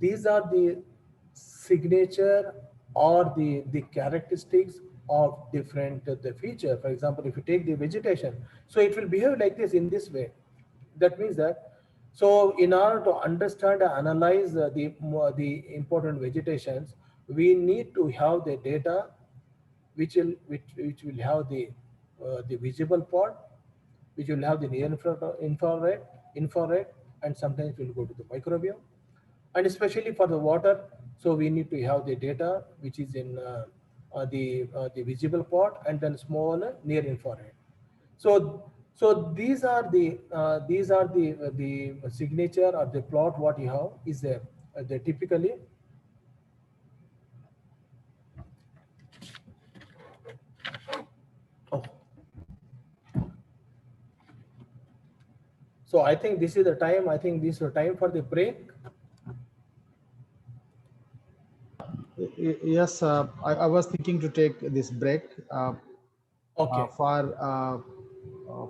Speaker 1: these are the signature or the characteristics of different the feature. For example, if you take the vegetation, so it will behave like this in this way. That means that so in order to understand and analyze the important vegetations, we need to have the data which will have the visible part, which will have the near infrared, and sometimes we'll go to the microwave. And especially for the water, so we need to have the data which is in the visible part, and then small near infrared. So these are the signature or the plot what you have is the typically. Oh. So I think this is the time. I think this is the time for the break.
Speaker 2: Yes, I was thinking to take this break
Speaker 1: Okay.
Speaker 2: for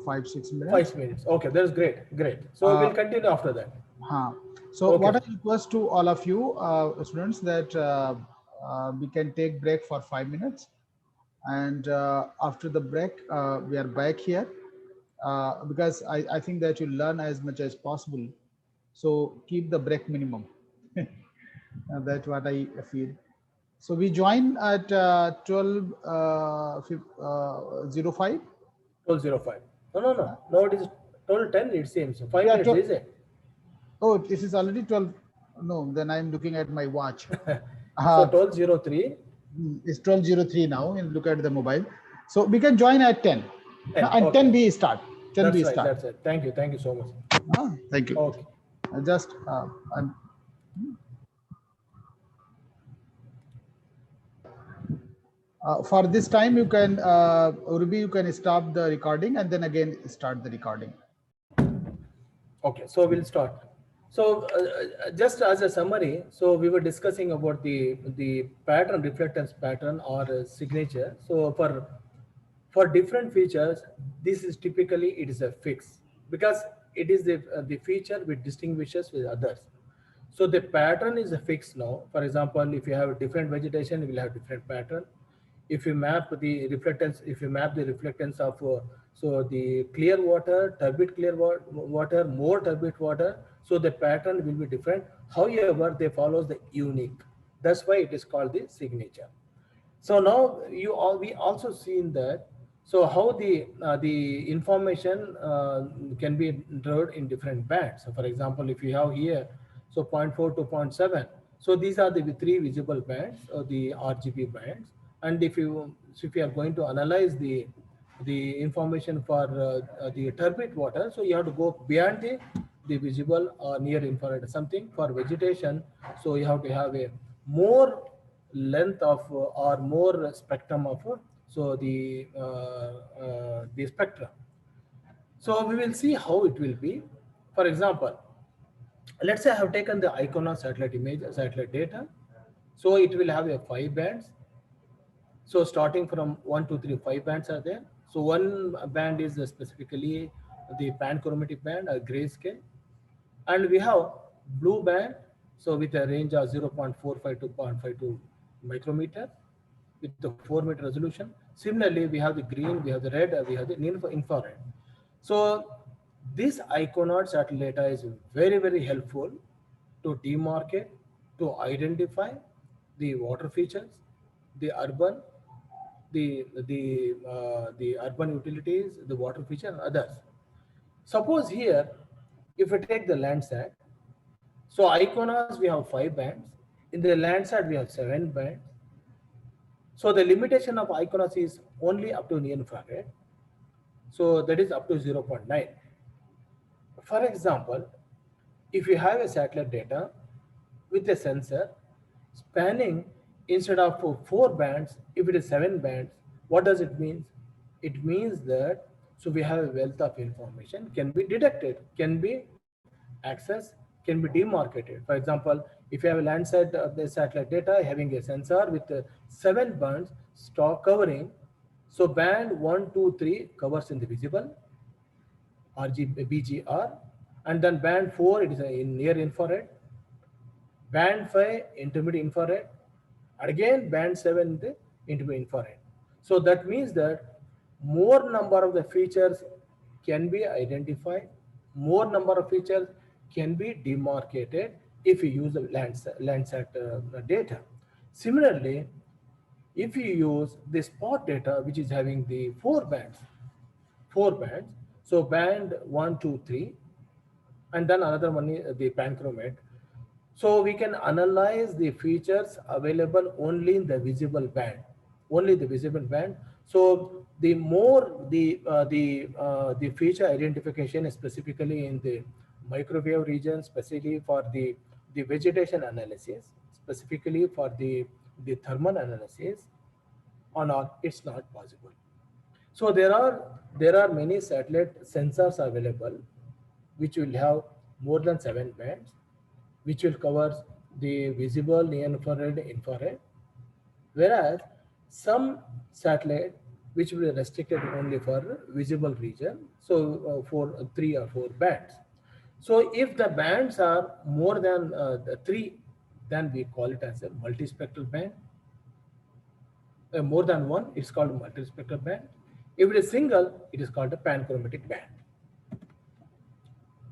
Speaker 2: 5-6 minutes.
Speaker 1: 5 minutes. Okay, that's great. Great. So we'll continue after that.
Speaker 2: So
Speaker 1: Okay.
Speaker 2: what I request to all of you students that we can take break for 5 minutes, and after the break we are back here because I think that you learn as much as possible. So keep the break minimum. That's what I feel. So we join at 12:05.
Speaker 1: 12:05. No, it is 12:10. It seems 5
Speaker 2: Yeah,
Speaker 1: minutes, is it?
Speaker 2: Oh, this is already 12. No, then I'm looking at my watch.
Speaker 1: So 12:03.
Speaker 2: It's 12:03 now, and look at the mobile. So we can join at 10.
Speaker 1: 10.
Speaker 2: And
Speaker 1: Okay.
Speaker 2: 10 we start. 10
Speaker 1: That's
Speaker 2: we
Speaker 1: right.
Speaker 2: start.
Speaker 1: That's it. Thank you. Thank you so much.
Speaker 2: Thank you.
Speaker 1: Okay.
Speaker 2: Just I'm for this time you can Ruby, you can stop the recording and then again start the recording.
Speaker 1: Okay, so we'll start. So just as a summary, so we were discussing about the pattern, reflectance pattern or signature. So for different features, this is typically it is a fix because it is the feature which distinguishes with others. So the pattern is a fix now. For example, if you have different vegetation, you will have different pattern. If you map the reflectance, if you map the reflectance of so the clear water, turbid clear water, more turbid water, so the pattern will be different. However, they follows the unique. That's why it is called the signature. So now we also seen that, so how the information can be drawn in different bands. So for example, if you have here, so zero point 0.4 to zero point 0.7, so these are the three visible bands or the RGB bands. And if you are going to analyze the information for the turbid water, so you have to go beyond the visible or near infrared. Something for vegetation, so you have to have a more length of or more spectrum of so the spectrum. So we will see how it will be. For example, let's say I have taken the ICONOS satellite image, satellite data. So it will have a 5 bands. So starting from 1, 2, 3, 5 bands are there. So one band is specifically the panchromatic band or grayscale. And we have blue band, so with a range of 0.45 to 0.52 micrometer with the 4-meter resolution. Similarly, we have the green, we have the red, we have the infrared. So this ICONOS satellite data is very, very helpful to demarcate, to identify the water features, the urban, the urban utilities, the water feature, and others. Suppose here, if we take the Landsat, so ICONOS we have 5 bands. In the Landsat we have 7 bands. So the limitation of ICONOS is only up to near infrared. So that is up to 0.9. For example, if you have a satellite data with a sensor spanning instead of 4 bands, if it is 7 bands, what does it mean? It means that so we have a wealth of information can be detected, can be accessed, can be demarcated. For example, if you have a Landsat the satellite data having a sensor with 7 bands stock covering, so band 1, 2, 3 covers in the visible BGR, and then band 4 it is in near infrared, band 5 intermediate infrared, again band 7 the intermediate infrared. So that means that more number of the features can be identified, more number of features can be demarcated if you use the Landsat data. Similarly, if you use the spot data, which is having the 4 bands, so band 1, 2, 3, and then another one is the panchromate. So we can analyze the features available only in the visible band, only the visible band. So the more the feature identification, specifically in the microwave region, specifically for the vegetation analysis, specifically for the thermal analysis, or not, it's not possible. So there are many satellite sensors available which will have more than 7 bands, which will cover the visible, near infrared, infrared, whereas some satellite which will be restricted only for visible region, so for 3 or 4 bands. So if the bands are more than the 3, then we call it as a multispectral band. More than one, it's called a multispectral band. If it is single, it is called a panchromatic band.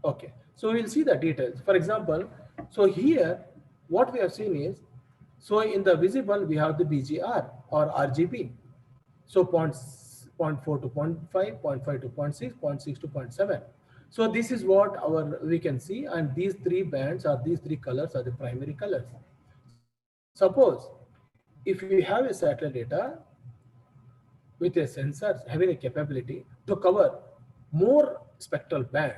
Speaker 1: Okay, so we'll see the details. For example, so here what we have seen is, so in the visible we have the BGR or RGB. So 0.4 to 0.5, 0.5 to 0.6, 0.6 to 0.7. So this is what we can see, and these 3 bands or these 3 colors are the primary colors. Suppose if you have a satellite data with a sensor having a capability to cover more spectral bands,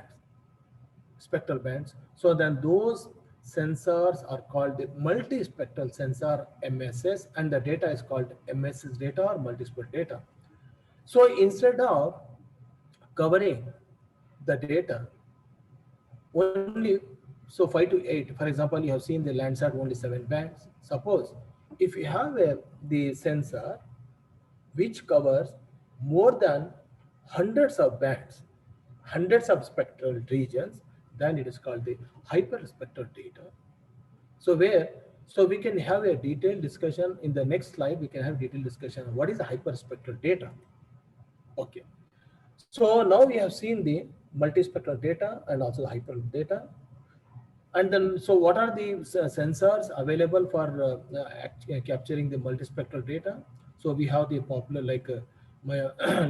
Speaker 1: so then those sensors are called the multispectral sensor, MSS, and the data is called MSS data or multispectral data. So instead of covering the data only, so 5 to 8, for example, you have seen the Landsat only 7 bands. Suppose if you have the sensor which covers more than hundreds of bands, hundreds of spectral regions, then it is called the hyperspectral data. So we can have a detailed discussion in the next slide. We can have detailed discussion on what is the hyperspectral data. Okay. So now we have seen the multispectral data and also the hyper data. And then, so what are the sensors available for capturing the multispectral data? So we have the popular like my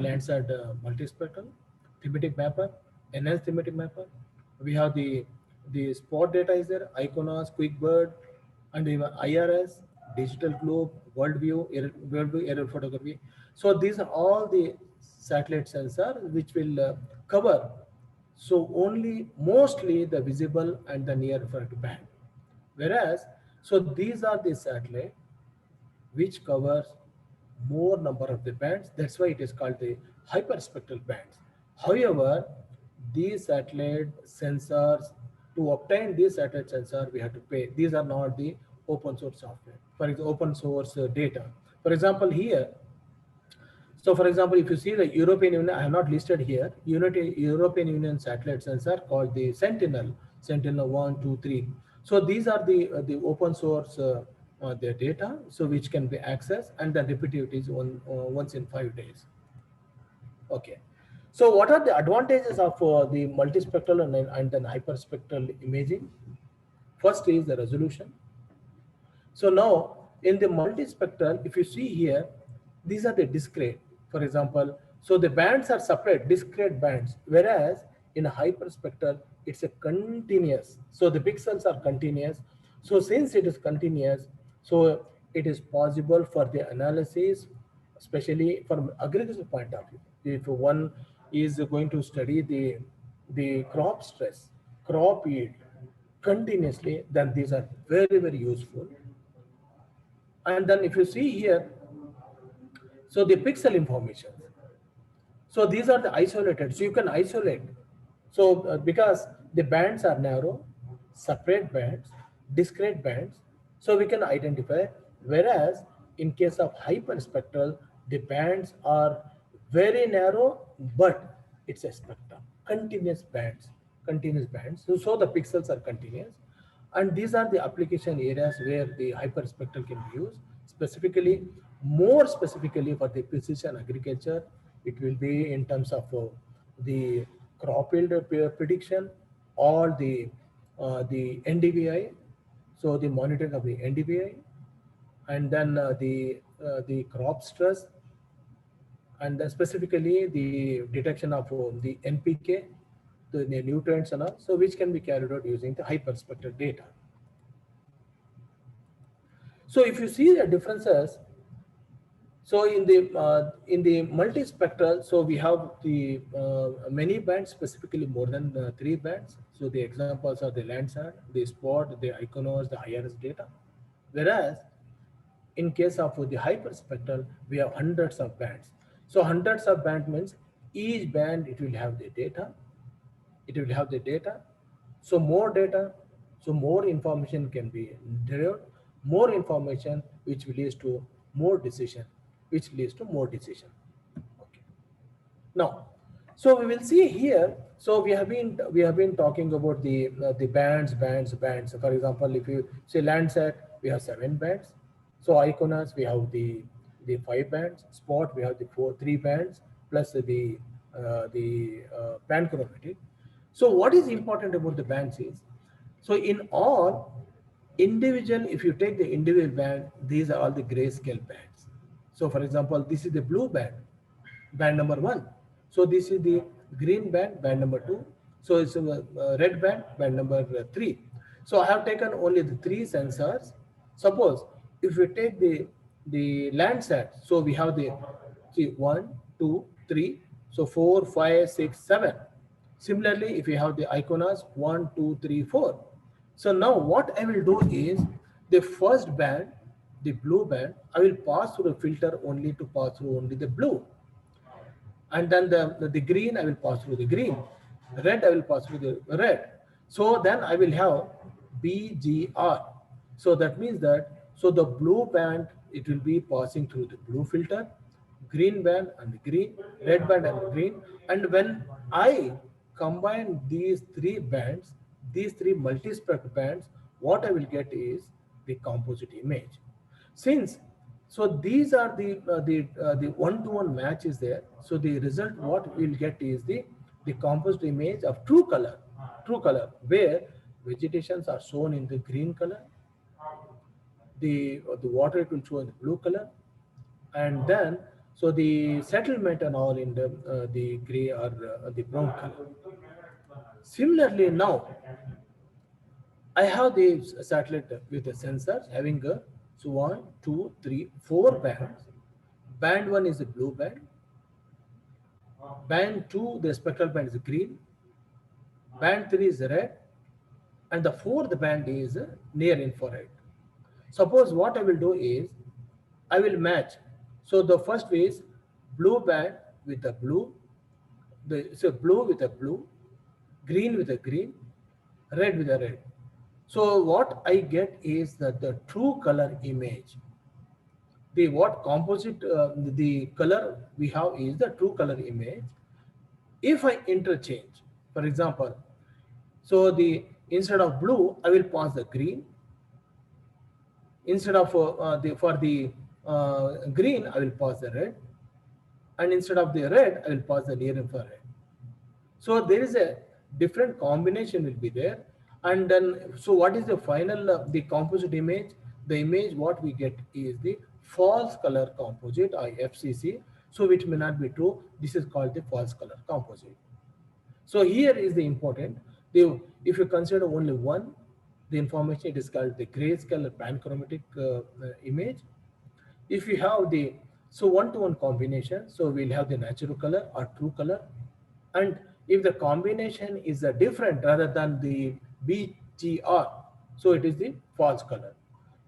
Speaker 1: Landsat multispectral, thematic mapper, enhanced thematic mapper. We have the spot data is there, Iconos, QuickBird, and even IRS, digital globe, worldview aerial photography. So these are all the satellite sensor which will cover so only mostly the visible and the near infrared band. Whereas, so these are the satellite which covers more number of the bands. That's why it is called the hyperspectral bands. However, these satellite sensors, to obtain these satellite sensor, we have to pay. These are not the open source software. For example, open source data. For example, here, so for example, if you see the European Union, I have not listed here, European Union satellite sensor called the Sentinel, Sentinel 1, 2, 3. So these are the open source their data, so which can be accessed, and then repeat it is once in 5 days. Okay. So what are the advantages of the multispectral and then hyperspectral imaging? First is the resolution. So now in the multispectral, if you see here, these are the discrete. For example, so the bands are separate, discrete bands, whereas in a hyperspectral, it's a continuous. So the pixels are continuous. So since it is continuous, so it is possible for the analysis, especially from agricultural point of view. If one is going to study the crop stress, crop yield continuously, then these are very, very useful. And then if you see here, so the pixel information. So these are the isolated. So you can isolate. So because the bands are narrow, separate bands, discrete bands, so we can identify. Whereas in case of hyperspectral, the bands are very narrow, but it's a spectrum, continuous bands. So the pixels are continuous. And these are the application areas where the hyperspectral can be used, specifically, more specifically for the precision agriculture. It will be in terms of the crop yield prediction, or the NDVI, so the monitoring of the NDVI, and then the crop stress, and then specifically the detection of the NPK, the nutrients and all, so which can be carried out using the hyperspectral data. So if you see the differences, so in the multispectral, so we have the many bands, specifically more than 3 bands. So the examples are the Landsat, the Spot, the Iconos, the IRS data. Whereas in case of the hyperspectral, we have hundreds of bands. So hundreds of band means each band it will have the data. It will have the data. So more data, so more information can be derived, more information which will lead to more decision, which leads to more decision. Okay. Now, so we will see here. So we have been talking about the bands. For example, if you say Landsat, we have 7 bands. So Iconos, we have the 5 bands. Spot, we have the 3 bands plus the band chromatic. So what is important about the bands is, so in all individual, if you take the individual band, these are all the grayscale bands. So for example, this is the blue band, band number 1. So this is the green band, band number 2. So it's a red band, band number 3. So I have taken only the 3 sensors. Suppose if we take the Landsat, so we have the 1, 2, 3, so 4, 5, 6, 7. Similarly, if you have the Iconos 1, 2, 3, 4. So now what I will do is, the first band, the blue band, I will pass through the filter only to pass through only the blue. And then the green, I will pass through the green. Red, I will pass through the red. So then I will have BGR. So that means that, so the blue band, it will be passing through the blue filter, green band and the green, red band and the green. And when I combine these 3 bands, these 3 multispectral bands, what I will get is the composite image. Since, so these are the one-to-one match is there. So the result what we'll get is the composite image of true color, where vegetations are shown in the green color, the water it will show in the blue color, and then so the settlement and all in the gray or the brown color. Similarly, now I have the satellite with the sensors having a so one, two, three, four bands. Band one is the blue band. Band two, the spectral band is green. Band three is red, and the fourth band is near infrared. Suppose what I will do is I will match. So the first is blue band with the blue, so blue with a blue, green with a green, red with a red. So what I get is that the true color image. The what composite the color we have is the true color image. If I interchange, for example, so the instead of blue I will pass the green, instead of the for the green I will pass the red, and instead of the red I will pass the near infrared. So there is a different combination will be there, and then so what is the final the composite image? The image what we get is the false color composite or FCC. So which may not be true. This is called the false color composite. So here is the important. If you consider only one, the information it is called the grayscale or panchromatic image. If you have the so one-to-one combination, so we'll have the natural color or true color, and if the combination is a different rather than the BTR, so it is the false color.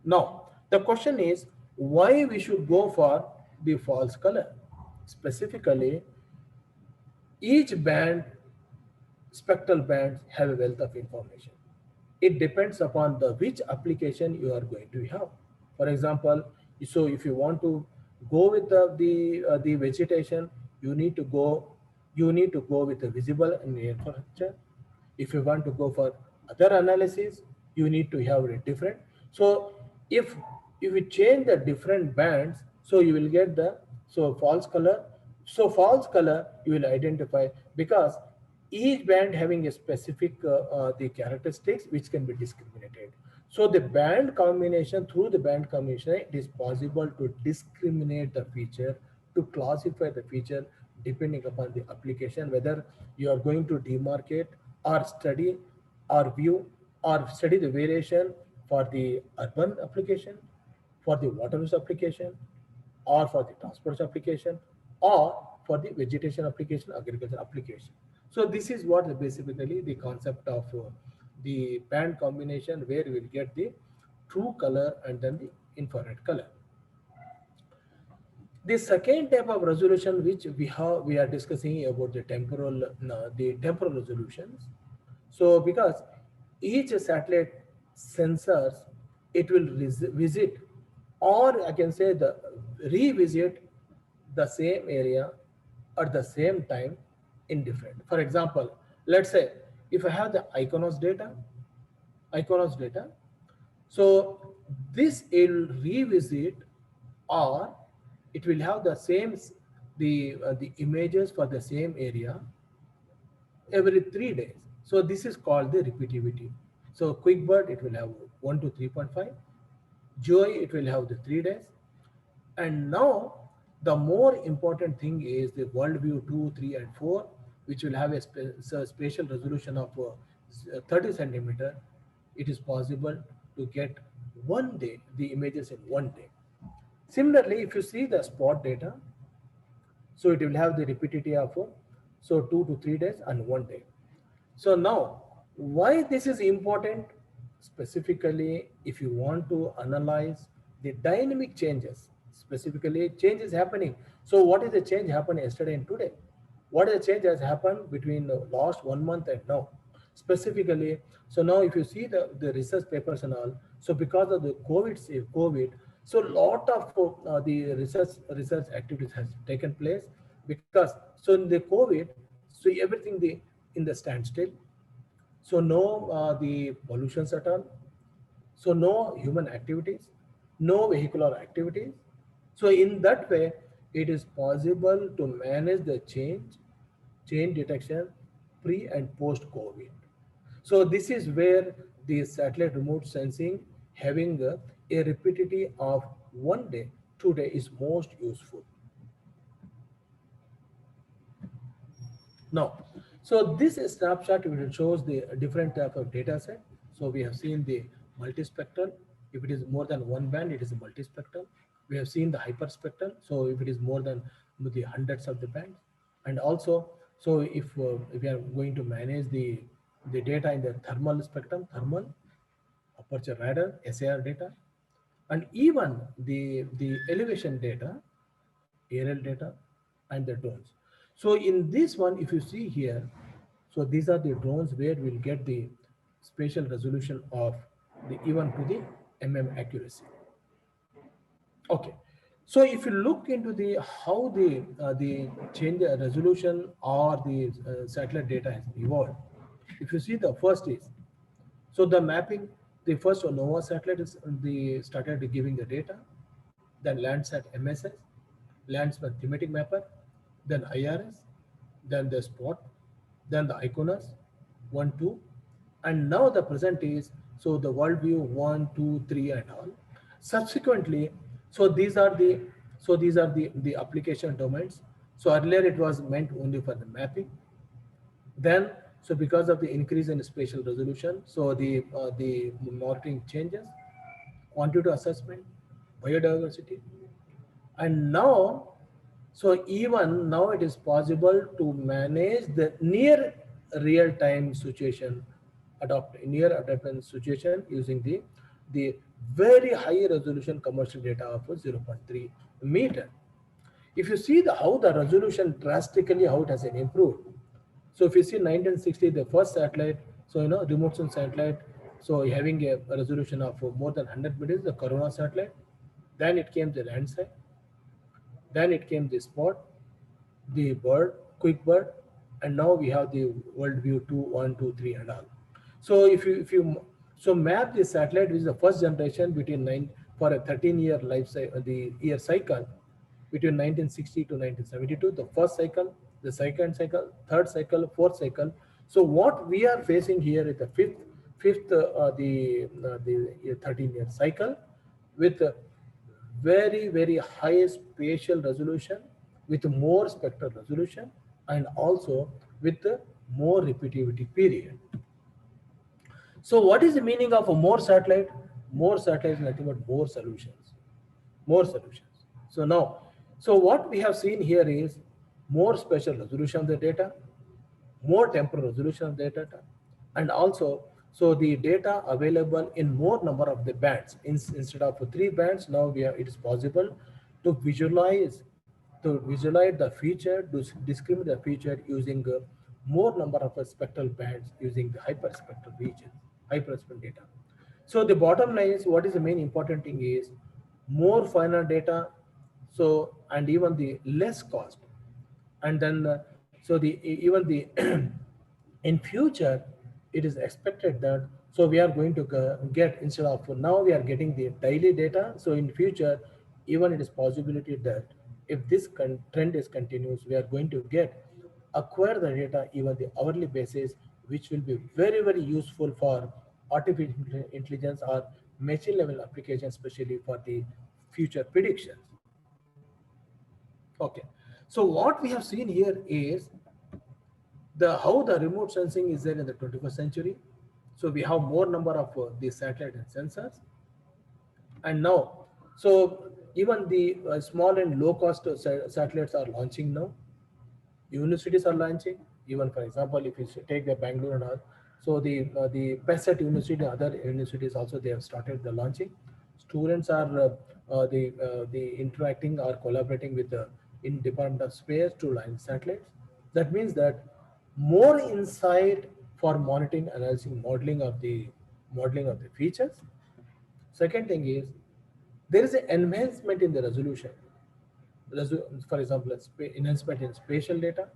Speaker 1: Now the question is why we should go for the false color. Specifically, each band, spectral bands have a wealth of information. It depends upon the which application you are going to have. For example, so if you want to go with the vegetation, you need to go with the visible and infrastructure. If you want to go for other analysis, you need to have it different. So if you change the different bands, so you will get the so false color. So false color you will identify because each band having a specific the characteristics which can be discriminated. So the band combination, through the band combination, it is possible to discriminate the feature, to classify the feature depending upon the application, whether you are going to demarcate or study or view or study the variation for the urban application, for the water use application, or for the transport application, or for the vegetation application, agriculture application. So this is what basically the concept of the band combination where we will get the true color and then the infrared color. The second type of resolution which we are discussing about the temporal resolutions. So because each satellite sensors it will visit, or I can say the revisit the same area at the same time in different. For example, let's say if I have the ICONOS data, so this will revisit, or it will have the same the images for the same area every 3 days. So this is called the repeativity. So QuickBird it will have 1 to 3.5. Joy it will have the 3 days. And now the more important thing is the worldview 2, 3, and 4, which will have a spatial resolution of 30 centimeter. It is possible to get 1 day the images in 1 day. Similarly, if you see the spot data, so it will have the repetitivity of so 2 to 3 days and 1 day. So now, why this is important? Specifically, if you want to analyze the dynamic changes, specifically changes happening. So what is the change happened yesterday and today? What is the change has happened between the last 1 month and now? Specifically, so now if you see the research papers and all, so because of the COVID, so lot of the research activities has taken place because so in the COVID, so everything in the standstill, so no the pollutions at all. So no human activities, no vehicular activities. So in that way, it is possible to manage the change detection pre and post COVID. So this is where the satellite remote sensing having a rapidity of 1 day today is most useful. Now, so this snapshot it shows the different type of data set. So we have seen the multispectral. If it is more than one band, it is a multispectral. We have seen the hyperspectral. So if it is more than the hundreds of the bands, and also so if we are going to manage the data in the thermal spectrum, thermal aperture radar, SAR data, and even the elevation data, aerial data, and the drones. So in this one, if you see here, so these are the drones where we'll get the spatial resolution of the even to the accuracy. Okay. So if you look into the how the change resolution or the satellite data has evolved, if you see the first is so the mapping, the first NOAA satellite is the started giving the data, then Landsat MSS, Landsat thematic mapper, then IRS, then the spot, then the Iconos 1, 2, and now the present is so the worldview 1, 2, 3, and all. Subsequently, so these are the application domains. So earlier it was meant only for the mapping, then, so because of the increase in spatial resolution, so the monitoring changes, quantitative assessment, biodiversity, and now, so even now it is possible to manage the near real-time situation, adopt near adaptation situation using the very high resolution commercial data of 0.3 meter. If you see how the resolution drastically how it has improved. So if you see 1960, the first satellite, so remote sensing satellite, so having a resolution of more than 100 meters, the Corona satellite. Then it came the Landsat. Then it came the Spot, the Bird, Quick Bird, and now we have the Worldview 2, 1, 2, 3, and all. So if you so map the satellite, which is the first generation between for a 13-year life cycle, the year cycle between 1960 to 1972, the first cycle, the second cycle, third cycle, fourth cycle. So what we are facing here is the fifth the 13-year cycle with very high spatial resolution, with more spectral resolution, and also with more repeativity period. So what is the meaning of a more satellite? More satellite is nothing but more solutions. More solutions. So now, so what we have seen here is more spatial resolution of the data, more temporal resolution of the data, and also so the data available in more number of the bands. Instead of 3 bands, now it is possible to visualize the feature, to discriminate the feature using more number of spectral bands using the hyperspectral region, hyperspectral data. So the bottom line is what is the main important thing is more finer data, so and even the less cost, and then so the even the in future it is expected that so we are going to get instead of now we are getting the daily data, so in future even it is possibility that if this trend is continuous, we are going to get acquire the data even the hourly basis, which will be very useful for artificial intelligence or machine level applications, especially for the future predictions. Okay, so what we have seen here is the how the remote sensing is there in the 21st century. So we have more number of the satellite and sensors, and now so even the small and low cost satellites are launching now. Universities are launching. Even for example, if you take the Bangalore and all, so the PESET University and other universities also they have started the launching. Students are the interacting or collaborating with the in Department of Space to launch satellites. That means that more insight for monitoring, analyzing, modeling of the features. Second thing is there is an enhancement in the resolution. For example, enhancement in spatial data.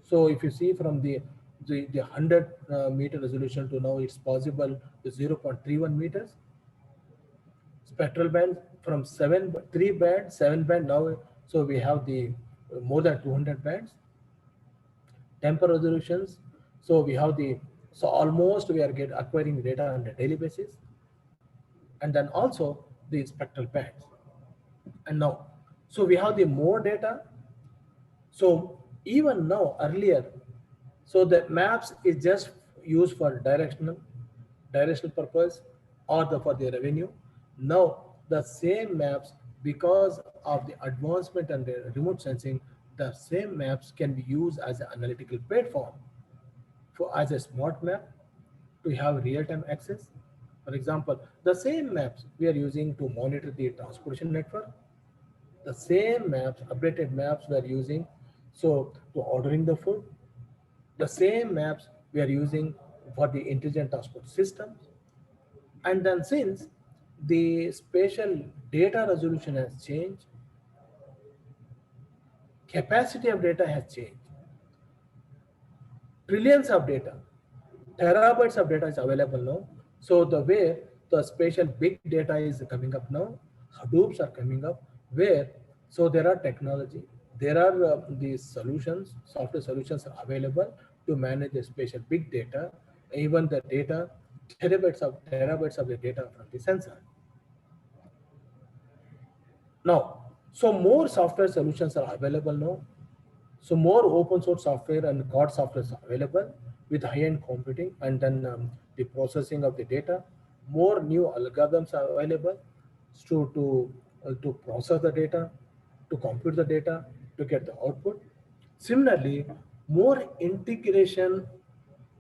Speaker 1: So if you see from the 100 meter resolution to now it's possible to 0.31 meters. Spectral band from 7 band now, so we have the more than 200 bands. Temporal resolutions, so we have so almost we are acquiring data on a daily basis, and then also the spectral bands. And now, so we have the more data. So even now, earlier, so the maps is just used for directional purpose or for the revenue. Now the same maps, because of the advancement and the remote sensing, the same maps can be used as an analytical platform for as a smart map to have real-time access. For example, the same maps we are using to monitor the transportation network, the same maps, updated maps we are using so to ordering the food, the same maps we are using for the intelligent transport systems. And then since the spatial data resolution has changed, capacity of data has changed, trillions of data, terabytes of data is available now. So the way the spatial big data is coming up now, Hadoops are coming up, where so there are technology, there are these solutions, software solutions are available to manage the spatial big data, even the data, terabytes of the data from the sensor. Now, so more software solutions are available now. So more open source software and COD software are available with high-end computing, and then the processing of the data. More new algorithms are available to process the data, to compute the data, to get the output. Similarly, more integration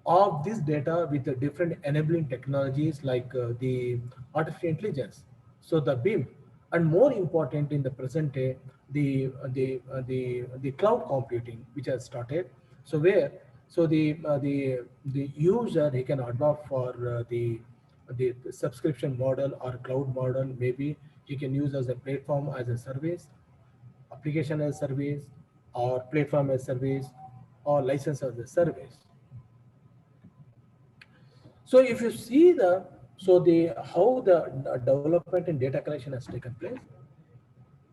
Speaker 1: of this data with the different enabling technologies like the artificial intelligence, so the beam, and more important in the present day, the cloud computing which has started. So where so the user, he can adopt for the subscription model or cloud model. Maybe he can use as a platform as a service, application as a service, or platform as a service, or license as a service. So if you see the so the how the development in data collection has taken place.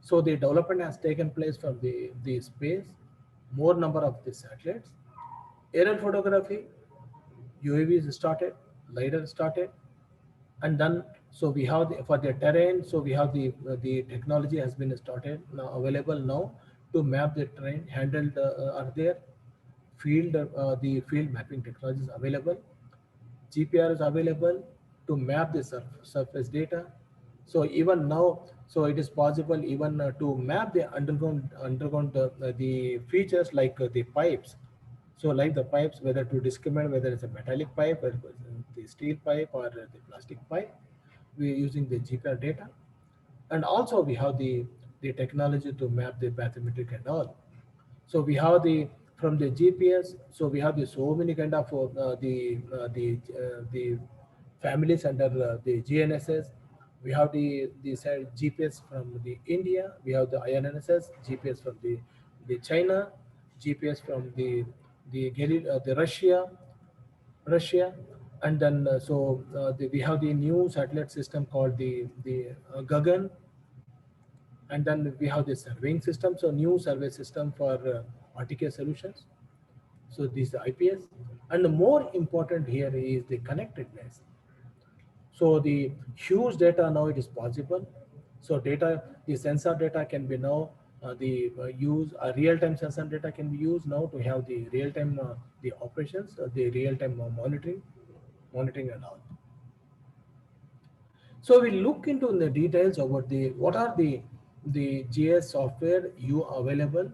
Speaker 1: So the development has taken place from the space, more number of the satellites, aerial photography, UAVs started, LiDAR started, and then so we have for the terrain. So we have the technology has been started now, available now, to map the terrain. Handled are there, the field mapping technologies available. GPR is available to map the surface data. So even now, so it is possible even to map the underground the features like the pipes. So like the pipes, whether to discriminate whether it's a metallic pipe, or the steel pipe, or the plastic pipe, we are using the GPR data. And also we have the technology to map the bathymetric and all. So we have the from the GPS. So we have the so many kind of the families under the GNSS. We have the GPS from the India. We have the INSS GPS from the China, GPS from the Russia, and then we have the new satellite system called the Gagan, and then we have the surveying system, so new survey system for RTK solutions. So this is the IPS, and the more important here is the connectedness. So the huge data now it is possible. So the sensor data can be now the use real-time sensor data can be used now to have the real-time the operations, the real-time monitoring and all. So we look into the details about the what are the GIS software you available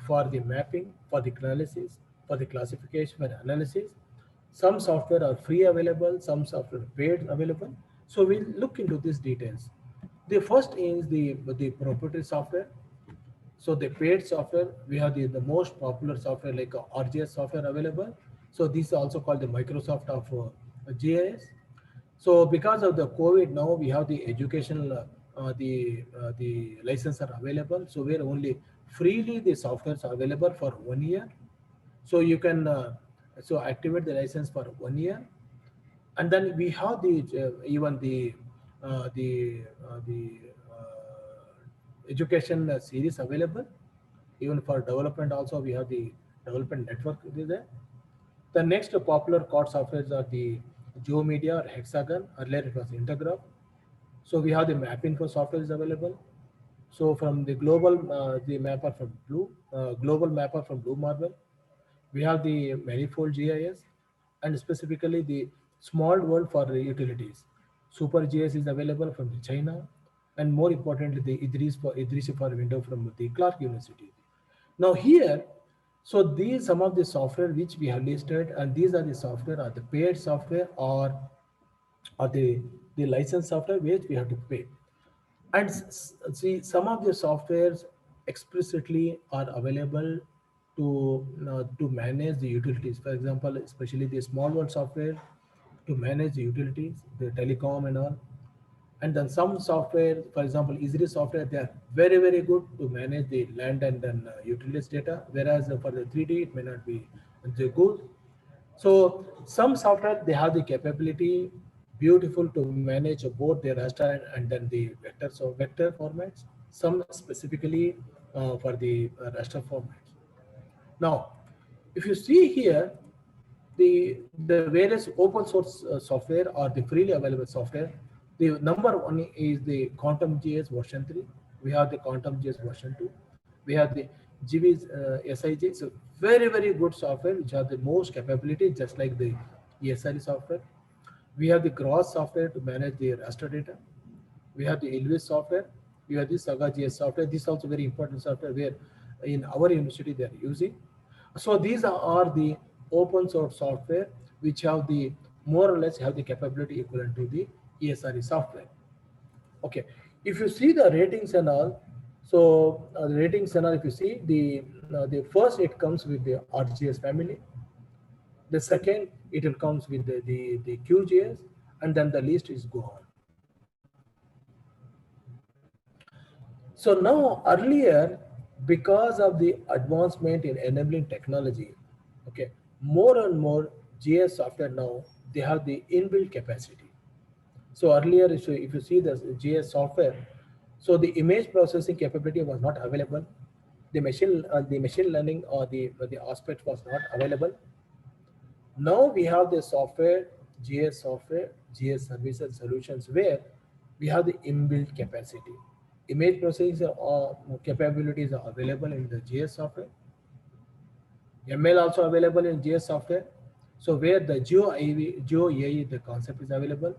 Speaker 1: for the mapping, for the analysis, for the classification and analysis. Some software are free available, some software paid available. So we'll look into these details. The first is the proprietary software. So the paid software, we have the most popular software like RGS software available. So this is also called the Microsoft of GIS. So because of the COVID, now we have the educational the license are available. So where only freely the softwares are available for 1 year. So you can so activate the license for 1 year, and then we have the even the education series available. Even for development also we have the development network is there. The next popular COD softwares are the GeoMedia or Hexagon. Earlier it was Intergraph. So we have the MapInfo software is available. So from the global, the mapper from global mapper from Blue Marble, we have the manifold GIS, and specifically the small world for the utilities. Super GIS is available from the China, and more importantly, the Idris for window from the Clark University. Now here, so these some of the software which we have listed, and these are the software, are the paid software or the license software which we have to pay. And see, some of the softwares explicitly are available to manage the utilities. For example, especially the small world software to manage the utilities, the telecom and all. And then some software, for example, Easy software, they are very good to manage the land and then utilities data. Whereas for the 3D, it may not be the good. So some software they have the capability beautiful to manage both the raster and then the vector, so vector formats. Some specifically for the raster formats. Now, if you see here, the various open source software or the freely available software, the number one is the Quantum JS version 3. We have the Quantum JS version 2. We have the GV's SIJ. So very good software which have the most capability, just like the ESRE software. We have the Gross software to manage the raster data. We have the Elvis software. We have the Saga GS software. This is also very important software where in our university they are using. So these are the open source software which have the more or less have the capability equivalent to the ESRE software. Okay, if you see the ratings and all, so the ratings and all, if you see the first it comes with the RGS family. The second it will comes with the QGS, and then the list is go on. So now earlier, because of the advancement in enabling technology, okay, more and more GS software now they have the inbuilt capacity. So earlier, if you see the GS software, so the image processing capability was not available. The machine learning or the aspect was not available. Now we have the software, GS services solutions where we have the inbuilt capacity. Image processing capabilities are available in the GS software. ML also available in GS software. So where the Geo AI, the concept is available.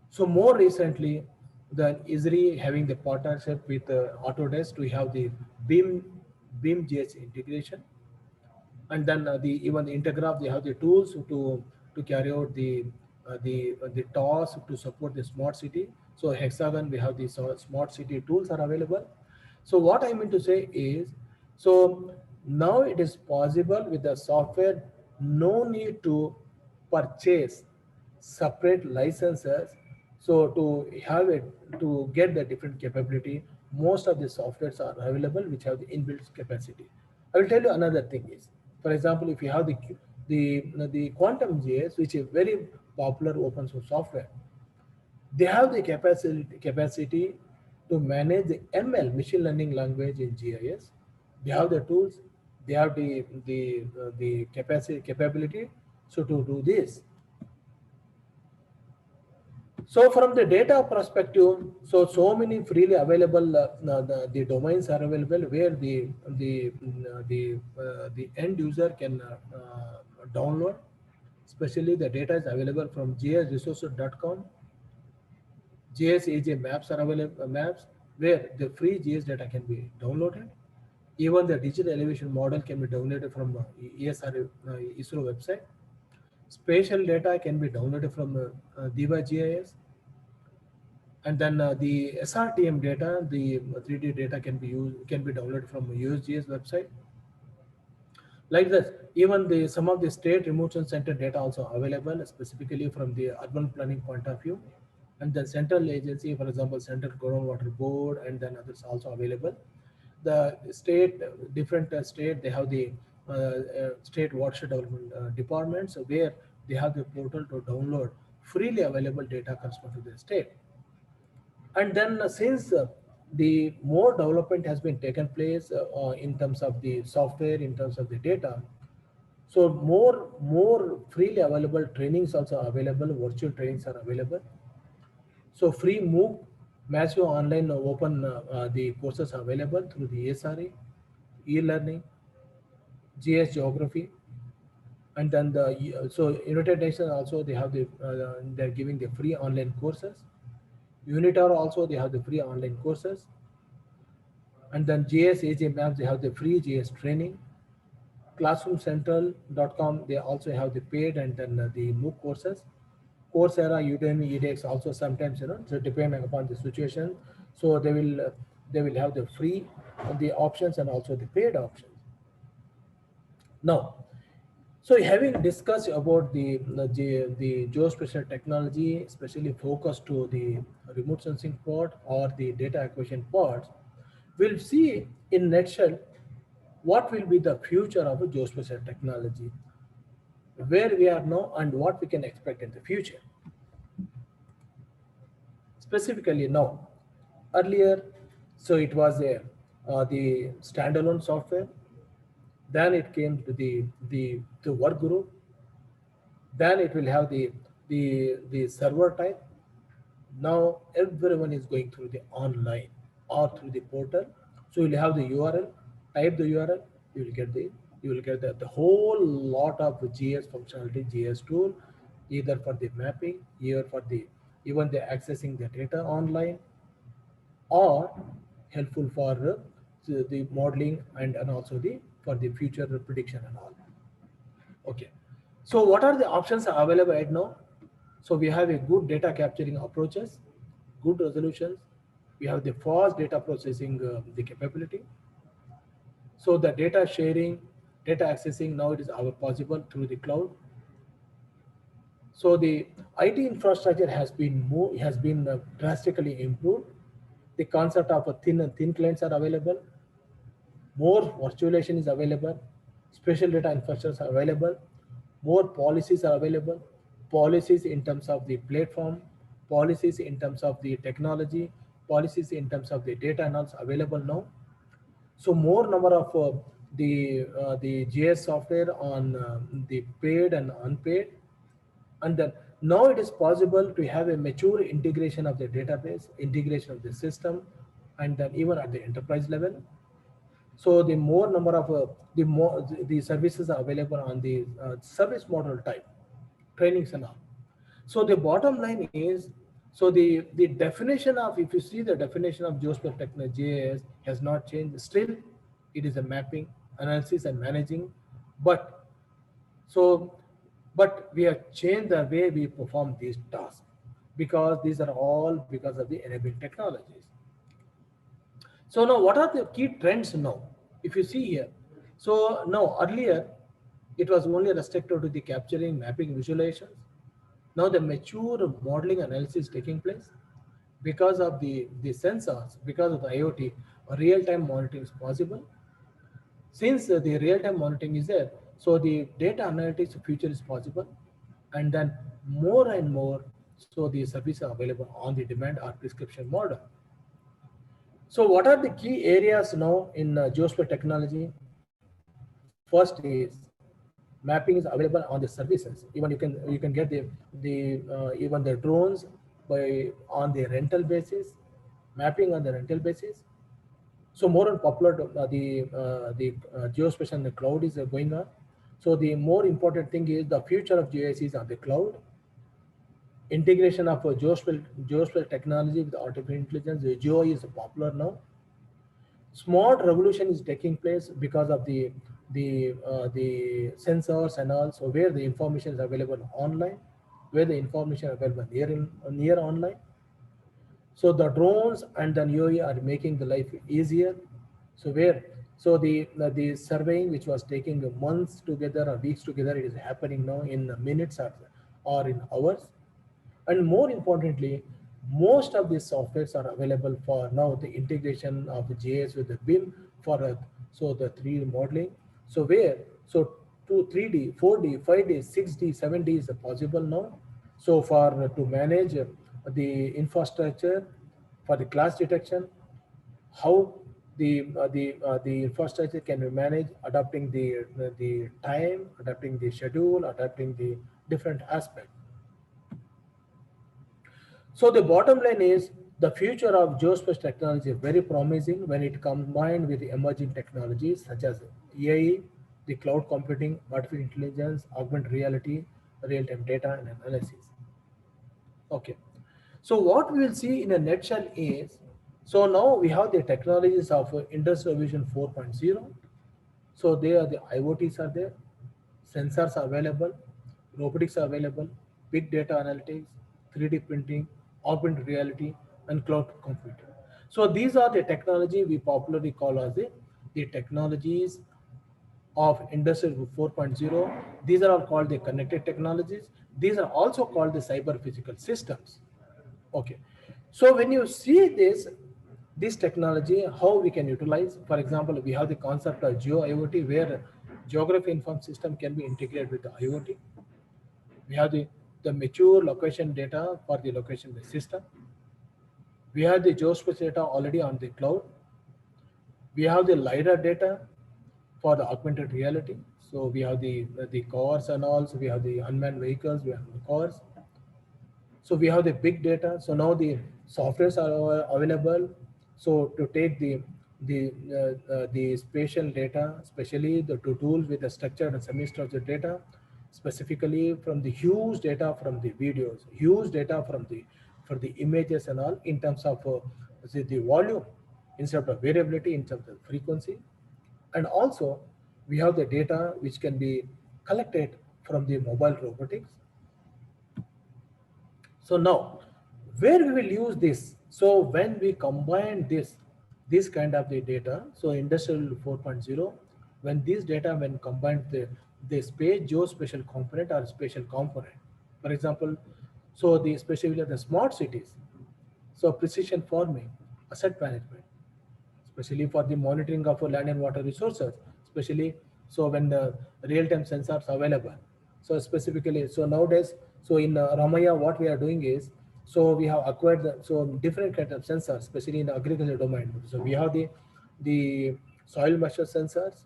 Speaker 1: So more recently, the ISRI having the partnership with Autodesk, we have the Beam GS integration, and then even the Integraph, they have the tools to carry out the task to support the smart city. So Hexagon, we have these smart city tools are available. So what I mean to say is, so now it is possible with the software, no need to purchase separate licenses. So to have it, to get the different capability, most of the softwares are available which have the inbuilt capacity. I will tell you another thing is, for example, if you have the Quantum JS, which is very popular open source software, they have the capacity to manage the ML machine learning language in GIS. They have the tools, they have the capability so to do this. So from the data perspective, so many freely available the domains are available where the end user can download. Especially the data is available from gsresources.com. GSAJ maps are available, maps where the free GS data can be downloaded. Even the digital elevation model can be downloaded from ESR, ISRO website. Spatial data can be downloaded from Diva GIS. And then the SRTM data, the 3D data can be downloaded from USGS website. Like this, even the some of the state remote center data also available specifically from the urban planning point of view. And then central agency, for example, Central Groundwater Board, and then others also available. The state, different state, they have the state watershed development departments where they have the portal to download freely available data corresponding to the state. And then since the more development has been taken place in terms of the software, in terms of the data, so more freely available trainings also available, virtual trainings are available. So free MOOC Massive online open the courses available through the ESRA, e-learning, GS geography, and then so United Nations also they have they're giving the free online courses. Unitar also they have the free online courses, and then GS AJ Maps they have the free GS training. ClassroomCentral.com they also have the paid and then the MOOC courses. Coursera, Udemy, edX also sometimes so depending upon the situation, so they will have the free the options and also the paid options. Now, so having discussed about the geospatial technology, especially focused to the remote sensing part or the data acquisition parts, we'll see in nutshell what will be the future of a geospatial technology, where we are now and what we can expect in the future. Specifically now, earlier, so it was the standalone software, then it came to the work group, then it will have the server type. Now everyone is going through the online or through the portal. So you'll have the URL, type the URL, you will get the whole lot of GS functionality, GS tool, either for the mapping, either for the even the accessing the data online, or helpful for the modeling and also the for the future prediction and all. Okay. So what are the options available right now? So we have a good data capturing approaches, good resolutions. We have the fast data processing the capability. So the data sharing, data accessing now it is possible through the cloud. So the IT infrastructure has been drastically improved. The concept of a thin clients are available. More virtualization is available, special data infrastructure are available, more policies are available, policies in terms of the platform, policies in terms of the technology, policies in terms of the data and also available now. So more number of the GS software on the paid and unpaid, and then now it is possible to have a mature integration of the database, integration of the system, and then even at the enterprise level. So the more number of the more the services are available on the service model type, trainings and all. So the bottom line is, so the definition of, if you see the definition of geospatial technology has not changed. Still, it is a mapping, analysis, and managing. But so, but we have changed the way we perform these tasks, because these are all because of the enabling technologies. So now what are the key trends now? If you see here, so now earlier it was only restricted to the capturing, mapping, visualizations. Now the mature modeling analysis is taking place because of the sensors, because of the IoT, real-time monitoring is possible. Since the real-time monitoring is there, so the data analytics future is possible, and then more and more, so the services are available on the demand or prescription model. So what are the key areas now in geospatial technology? First is mapping is available on the services. Even you can get the even the drones by on the rental basis, mapping on the rental basis. So more and popular geospatial in the cloud is going on. So the more important thing is the future of GIS is on the cloud. Integration of geospatial technology with artificial intelligence, the Geo is popular now. Smart revolution is taking place because of the sensors and also where the information is available online, where the information is available near online. So the drones and the UAE are making the life easier. So where so the surveying which was taking months together or weeks together, it is happening now in minutes or in hours. And more importantly, most of these softwares are available for now the integration of the GIS with the BIM for so the 3D modeling. So where so 3D, 4D, 5D, 6D, 7D is possible now. So for to manage the infrastructure for the class detection, how the infrastructure can be managed, adapting the time, adapting the schedule, adapting the different aspects. So the bottom line is The future of geospatial technology is very promising when it combined with emerging technologies such as AI, the cloud computing, artificial intelligence, augmented reality, real-time data and analysis. Okay. So what we will see in a nutshell is, so now we have the technologies of Industrial Revolution 4.0. So there the IoTs are there, sensors are available, robotics are available, big data analytics, 3D printing, augmented reality, and cloud computing. So these are the technology we popularly call as the technologies of Industry 4.0. These are all called the connected technologies. These are also called the cyber physical systems. Okay. So when you see this technology, how we can utilize, for example, we have the concept of Geo IoT where geography informed system can be integrated with the IoT. We have the mature location data for the location based system. We have the geospatial data already on the cloud. We have the LiDAR data for the augmented reality. So we have the cars and all. So we have the unmanned vehicles, we have the cars. So we have the big data. So now the softwares are available. So to take the spatial data, especially the two tools with the structured and semi-structured data, specifically from the huge data from the videos, huge data from the for the images and all in terms of the volume instead of variability in terms of frequency, and also we have the data which can be collected from the mobile robotics. So now, where we will use this? So when we combine this kind of the data, so industrial 4.0, when this data when combined the space geospatial component or spatial component, for example, so the especially the smart cities, so precision farming, asset management, especially for the monitoring of land and water resources, especially so when the real-time sensors are available. So specifically, so nowadays, so in Ramaya, what we are doing is, so we have acquired so different kind of sensors, especially in the agriculture domain. So we have the soil moisture sensors,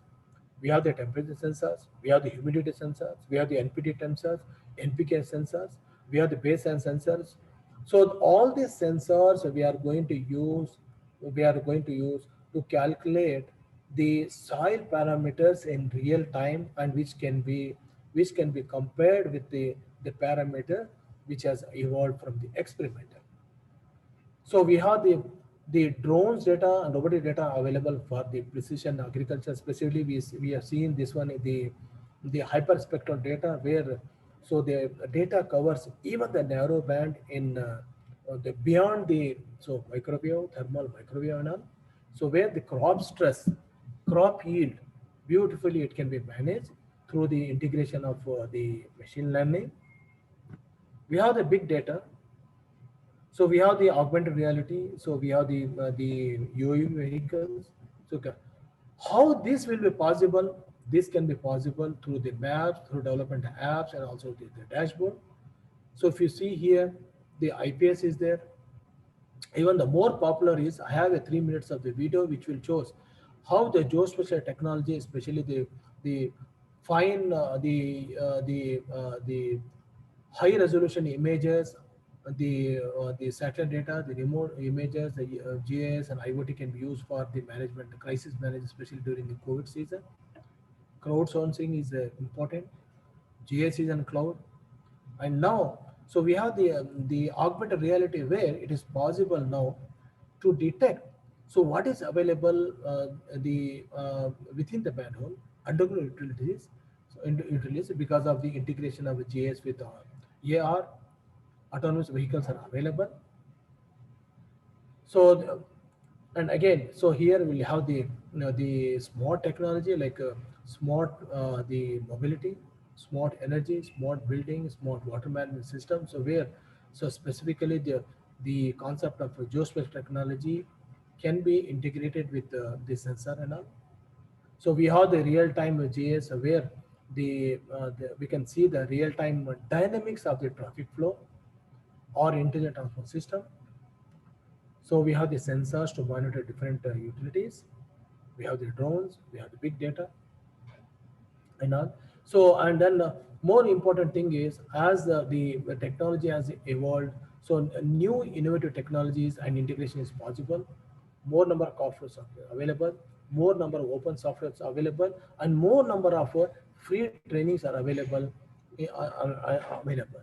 Speaker 1: we have the temperature sensors, we have the humidity sensors, we have the NPT sensors, NPK sensors, we have the baseline sensors. So all these sensors we are going to use to calculate the soil parameters in real time, and which can be compared with the parameter which has evolved from the experimental. So we have the drones data and robotic data available for the precision agriculture. Specifically, we have seen this one the hyperspectral data where so the data covers even the narrow band in the beyond the so microwave, thermal microwave and all. So where the crop stress, crop yield, beautifully it can be managed through the integration of the machine learning. We have the big data, so we have the augmented reality. So we have the UAV vehicles. So how this will be possible? This can be possible through the maps, through development apps, and also the dashboard. So if you see here, the IPS is there. Even the more popular is, I have a 3 minutes of the video which will shows how the geospatial technology, especially the fine the high resolution images, the satellite data, the remote images, the GIS and IoT can be used for the management, crisis management, especially during the COVID season. Crowdsourcing is important. GIS is on cloud, and now so we have the augmented reality where it is possible now to detect so what is available the within the manhole underground utilities, so utilities because of the integration of the GIS with AR, autonomous vehicles are available. So and again, so here we'll have the smart technology like smart the mobility, smart energy, smart building, smart water management system. So where so specifically the concept of geospatial technology can be integrated with the sensor and all. So we have the real-time GIS where we can see the real-time dynamics of the traffic flow or intelligent transport system. So we have the sensors to monitor different utilities. We have the drones, we have the big data and all. So and then more important thing is as the technology has evolved, So new innovative technologies and integration is possible. More number of software available, more number of open software available, and more number of free trainings are available. Available.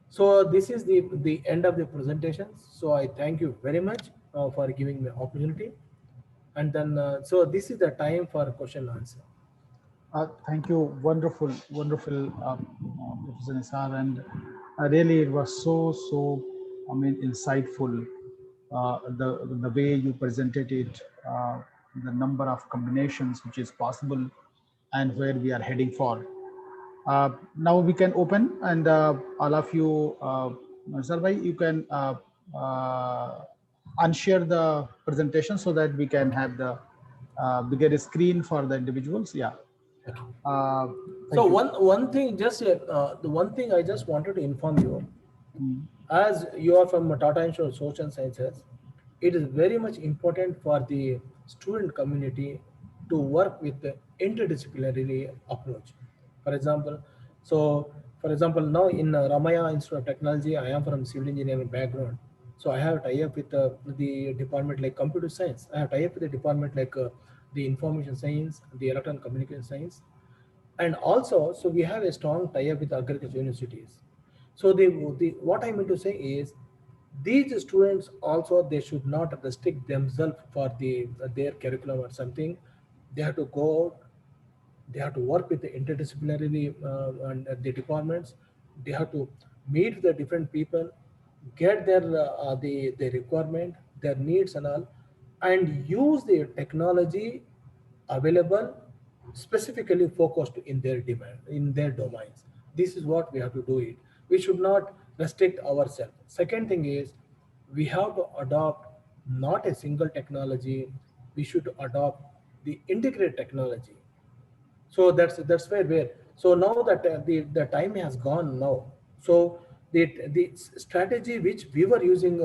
Speaker 1: So this is the end of the presentation. So I thank you very much for giving me opportunity. And then so this is the time for question and answer.
Speaker 2: Thank you. Wonderful, wonderful, Professor Nisar. And really, it was so, I mean, insightful. The way you presented it, the number of combinations which is possible, and where we are heading for. Now we can open, and all of you, Sir Bhai, you can unshare the presentation so that we can have the bigger screen for the individuals. Yeah.
Speaker 1: Okay.
Speaker 2: Uh,
Speaker 1: So
Speaker 2: Thank you.
Speaker 1: one thing, just the one thing I just wanted to inform you,
Speaker 2: Mm.
Speaker 1: as you are from Tata Institute of Social Sciences, it is very much important for the student community to work with the interdisciplinary approach. For example, so for example, now in Ramaya Institute of Technology, I am from civil engineering background. So I have tie up with the department like computer science. I have tie up with the department like the information science, the electronic communication science, and also so we have a strong tie-up with agriculture universities. So the what I mean to say is these students also they should not restrict themselves for their curriculum or something. They have to go out, they have to work with the interdisciplinary and the departments. They have to meet the different people, get their the requirement, their needs and all, and use the technology available specifically focused in their demand in their domains. This is what we have to do it. We should not restrict ourselves. Second thing is we have to adopt not a single technology. We should adopt the integrated technology. So that's where so now that the time has gone now. So the strategy which we were using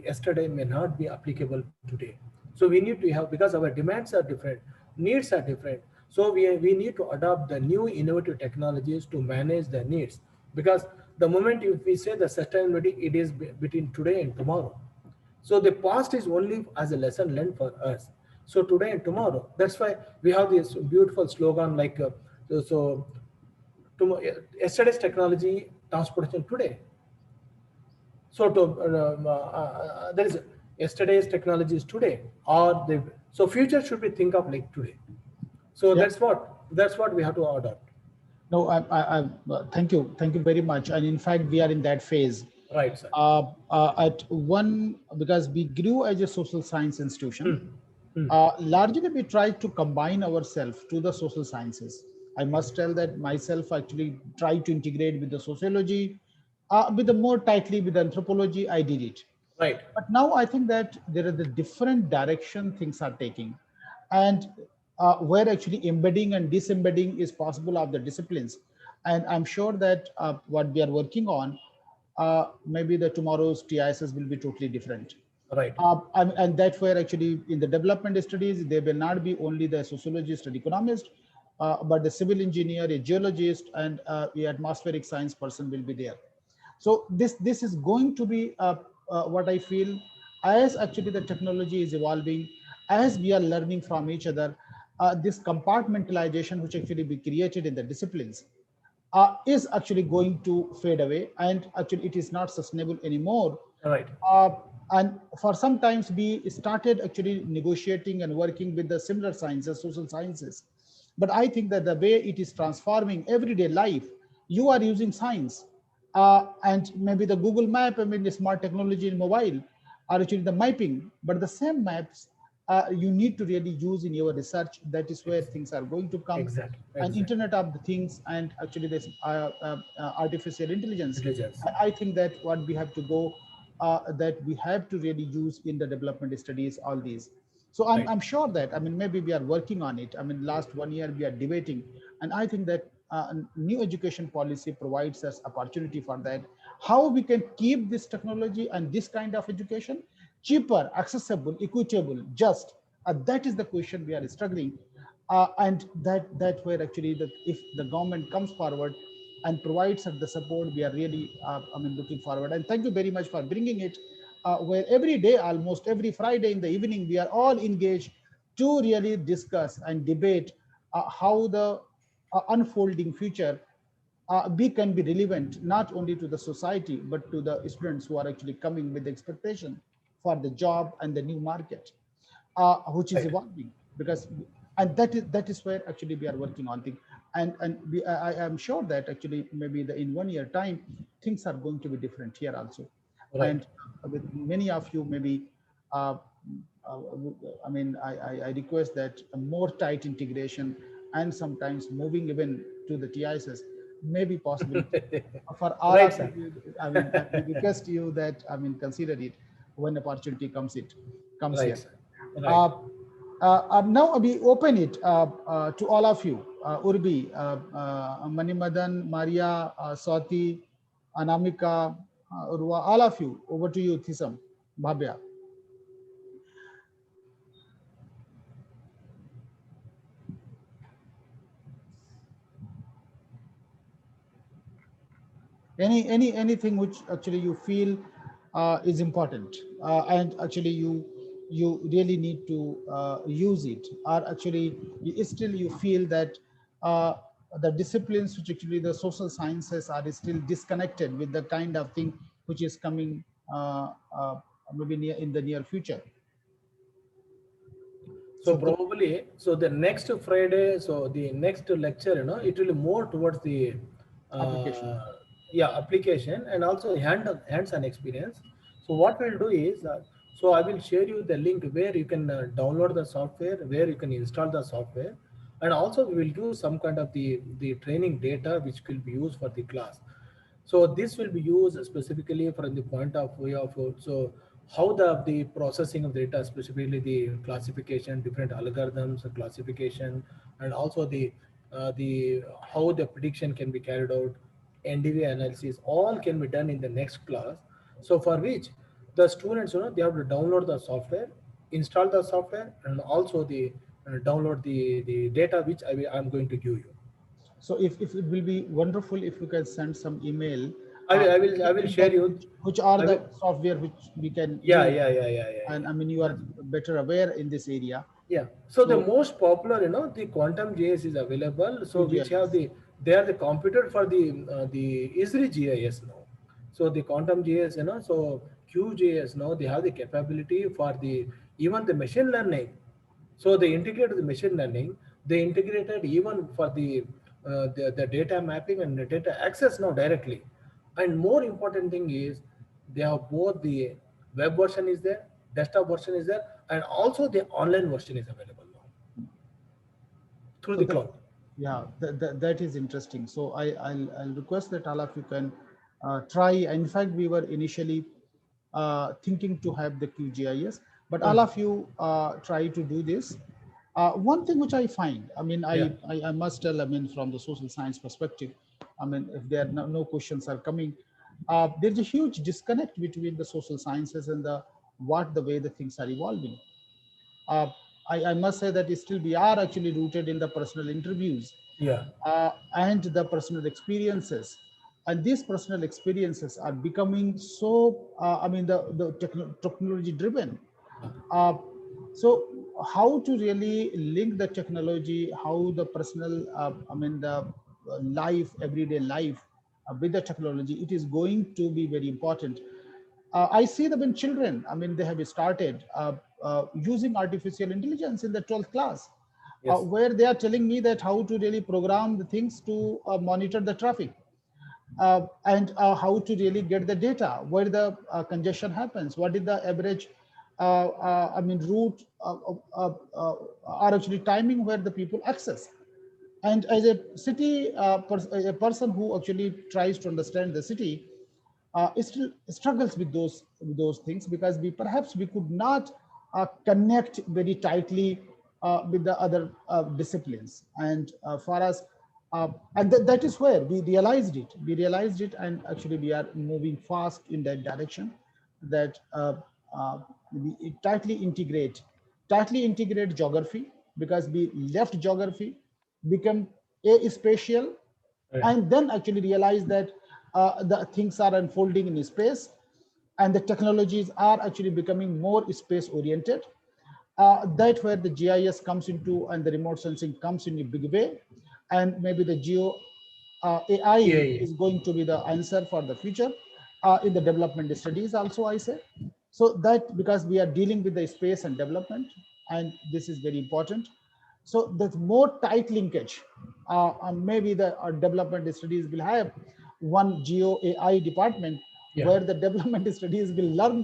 Speaker 1: yesterday may not be applicable today. So we need to have, because our demands are different, needs are different. So we need to adopt the new innovative technologies to manage the needs, because the moment if we say the sustainability, it is between today and tomorrow. So the past is only as a lesson learned for us. So today and tomorrow. That's why we have this beautiful slogan like so tomorrow, yesterday's technology, transportation today. So there is yesterday's technology is today, or the so future should be think of like today. So
Speaker 2: Yeah.
Speaker 1: that's what we have to adopt.
Speaker 2: No, thank you very much. And in fact, we are in that phase.
Speaker 1: Right, sir.
Speaker 2: At one, because we grew as a social science institution,
Speaker 1: Hmm. Hmm.
Speaker 2: largely we tried to combine ourselves to the social sciences. I must tell that myself actually tried to integrate with the sociology, with the more tightly with anthropology. I did it.
Speaker 1: Right.
Speaker 2: But now I think that there are the different direction things are taking, and where actually embedding and disembedding is possible of the disciplines. And I'm sure that what we are working on, maybe the tomorrow's TISs will be totally different.
Speaker 1: Right.
Speaker 2: And that's where actually in the development studies, there will not be only the sociologist and economist, but the civil engineer, a geologist, and the atmospheric science person will be there. So this is going to be what I feel, as actually the technology is evolving, as we are learning from each other, this compartmentalization which actually be created in the disciplines is actually going to fade away, and actually it is not sustainable anymore.
Speaker 1: Right.
Speaker 2: uh, and for some times we started actually negotiating and working with the similar sciences, social sciences. But I think that the way it is transforming everyday life, you are using science, and maybe the Google Map, I mean the smart technology in mobile are actually the mapping, but the same maps you need to really use in your research. That is where things are going to come.
Speaker 1: Exactly.
Speaker 2: And
Speaker 1: Exactly.
Speaker 2: Internet of the Things, and actually this artificial intelligence.
Speaker 1: Intelligence.
Speaker 2: I think that what we have to go, that we have to really use in the development studies, all these. So
Speaker 1: Right.
Speaker 2: I'm sure that, I mean, maybe we are working on it. I mean, last 1 year we are debating, and I think that new education policy provides us opportunity for that. How we can keep this technology and this kind of education cheaper, accessible, equitable, just. That is the question we are struggling. And that where actually if the government comes forward and provides us the support. We are really, looking forward. And thank you very much for bringing it, where every day, almost every Friday in the evening, we are all engaged to really discuss and debate how the unfolding future we can be relevant not only to the society but to the students who are actually coming with the expectation for the job and the new market, which is
Speaker 1: Right.
Speaker 2: evolving. Because and that is where actually we are working on things. And I am sure that actually maybe in 1 year time things are going to be different here also.
Speaker 1: Right.
Speaker 2: And with many of you maybe, uh, uh, I request that a more tight integration and sometimes moving even to the TISS may be possibility for all
Speaker 1: Right,
Speaker 2: of
Speaker 1: sir.
Speaker 2: you. I request you that consider it when opportunity comes
Speaker 1: Right,
Speaker 2: here.
Speaker 1: sir. Right.
Speaker 2: Uh, Now we open it to all of you. Urbi, Manimadan, Maria, Swati, Anamika, Urwa, all of you. Over to you, Thisam, Bhabya. Anything which actually you feel is important, and actually you really need to use it, or actually still you feel that uh, the disciplines which actually the social sciences are still disconnected with the kind of thing which is coming maybe in the near future.
Speaker 1: So
Speaker 2: So could
Speaker 1: probably, so the next Friday, so the next lecture, it will be more towards the,
Speaker 2: application.
Speaker 1: uh, yeah, application and also hands-on experience. So what we'll do is, so I will share you the link where you can download the software, where you can install the software, and also we will give some kind of the training data which will be used for the class. So this will be used specifically from the point of view of so how the processing of data, specifically the classification, different algorithms, classification, and also the how the prediction can be carried out, NDV analysis, all can be done in the next class. So for which the students, they have to download the software, install the software, and also the download the data which I'm going to give you.
Speaker 2: So if it will be wonderful if you can send some email
Speaker 1: I will
Speaker 2: indicating
Speaker 1: share
Speaker 2: that
Speaker 1: you.
Speaker 2: which are
Speaker 1: I will.
Speaker 2: the software which we can
Speaker 1: Yeah,
Speaker 2: use.
Speaker 1: yeah, yeah, yeah, yeah,
Speaker 2: And
Speaker 1: yeah.
Speaker 2: you are
Speaker 1: That's,
Speaker 2: better aware in this area.
Speaker 1: yeah. So the
Speaker 2: So
Speaker 1: most popular, the Quantum JS is available. So which have
Speaker 2: QGIS.
Speaker 1: they are the computer for the Esri GIS now. So the Quantum JS, so QJS now they have the capability for the even the machine learning. So they integrated the machine learning. They integrated even for the data mapping and the data access now directly. And more important thing is they have both the web version is there, desktop version is there, and also the online version is available now through
Speaker 2: So
Speaker 1: the
Speaker 2: that,
Speaker 1: cloud.
Speaker 2: yeah, that is interesting. So I'll request that all of you can try. In fact, we were initially thinking to have the QGIS, but all
Speaker 1: Mm.
Speaker 2: of you try to do this. One thing which I find,
Speaker 1: Yeah,
Speaker 2: I must tell, from the social science perspective, if there are no questions are coming, there's a huge disconnect between the social sciences and the way the things are evolving. uh, I must say that still we are actually rooted in the personal interviews
Speaker 1: yeah.
Speaker 2: and the personal experiences. And these personal experiences are becoming so, technology driven. Uh, so how to really link the technology, how the personal, the life, everyday life with the technology, it is going to be very important. I see that when children, they have started using artificial intelligence in the 12th class,
Speaker 1: Yes.
Speaker 2: where they are telling me that how to really program the things to monitor the traffic, and how to really get the data, where the congestion happens, what is the average, route, or actually timing where the people access. And as a a person who actually tries to understand the city, still struggles with those things, because we could not connect very tightly with the other disciplines. And for us, that is where we realized it, and actually we are moving fast in that direction, that we tightly integrate geography, because we left geography, become a spatial,
Speaker 1: Right.
Speaker 2: and then actually realize that the things are unfolding in space, and the technologies are actually becoming more space oriented. That's where the GIS comes into, and the remote sensing comes in a big way, and maybe the geo AI
Speaker 1: Yeah.
Speaker 2: is going to be the answer for the future in the development studies also, I say. So that because we are dealing with the space and development, and this is very important. So there's more tight linkage. Maybe the development studies will have one geo AI department
Speaker 1: Yeah.
Speaker 2: where the development studies will learn,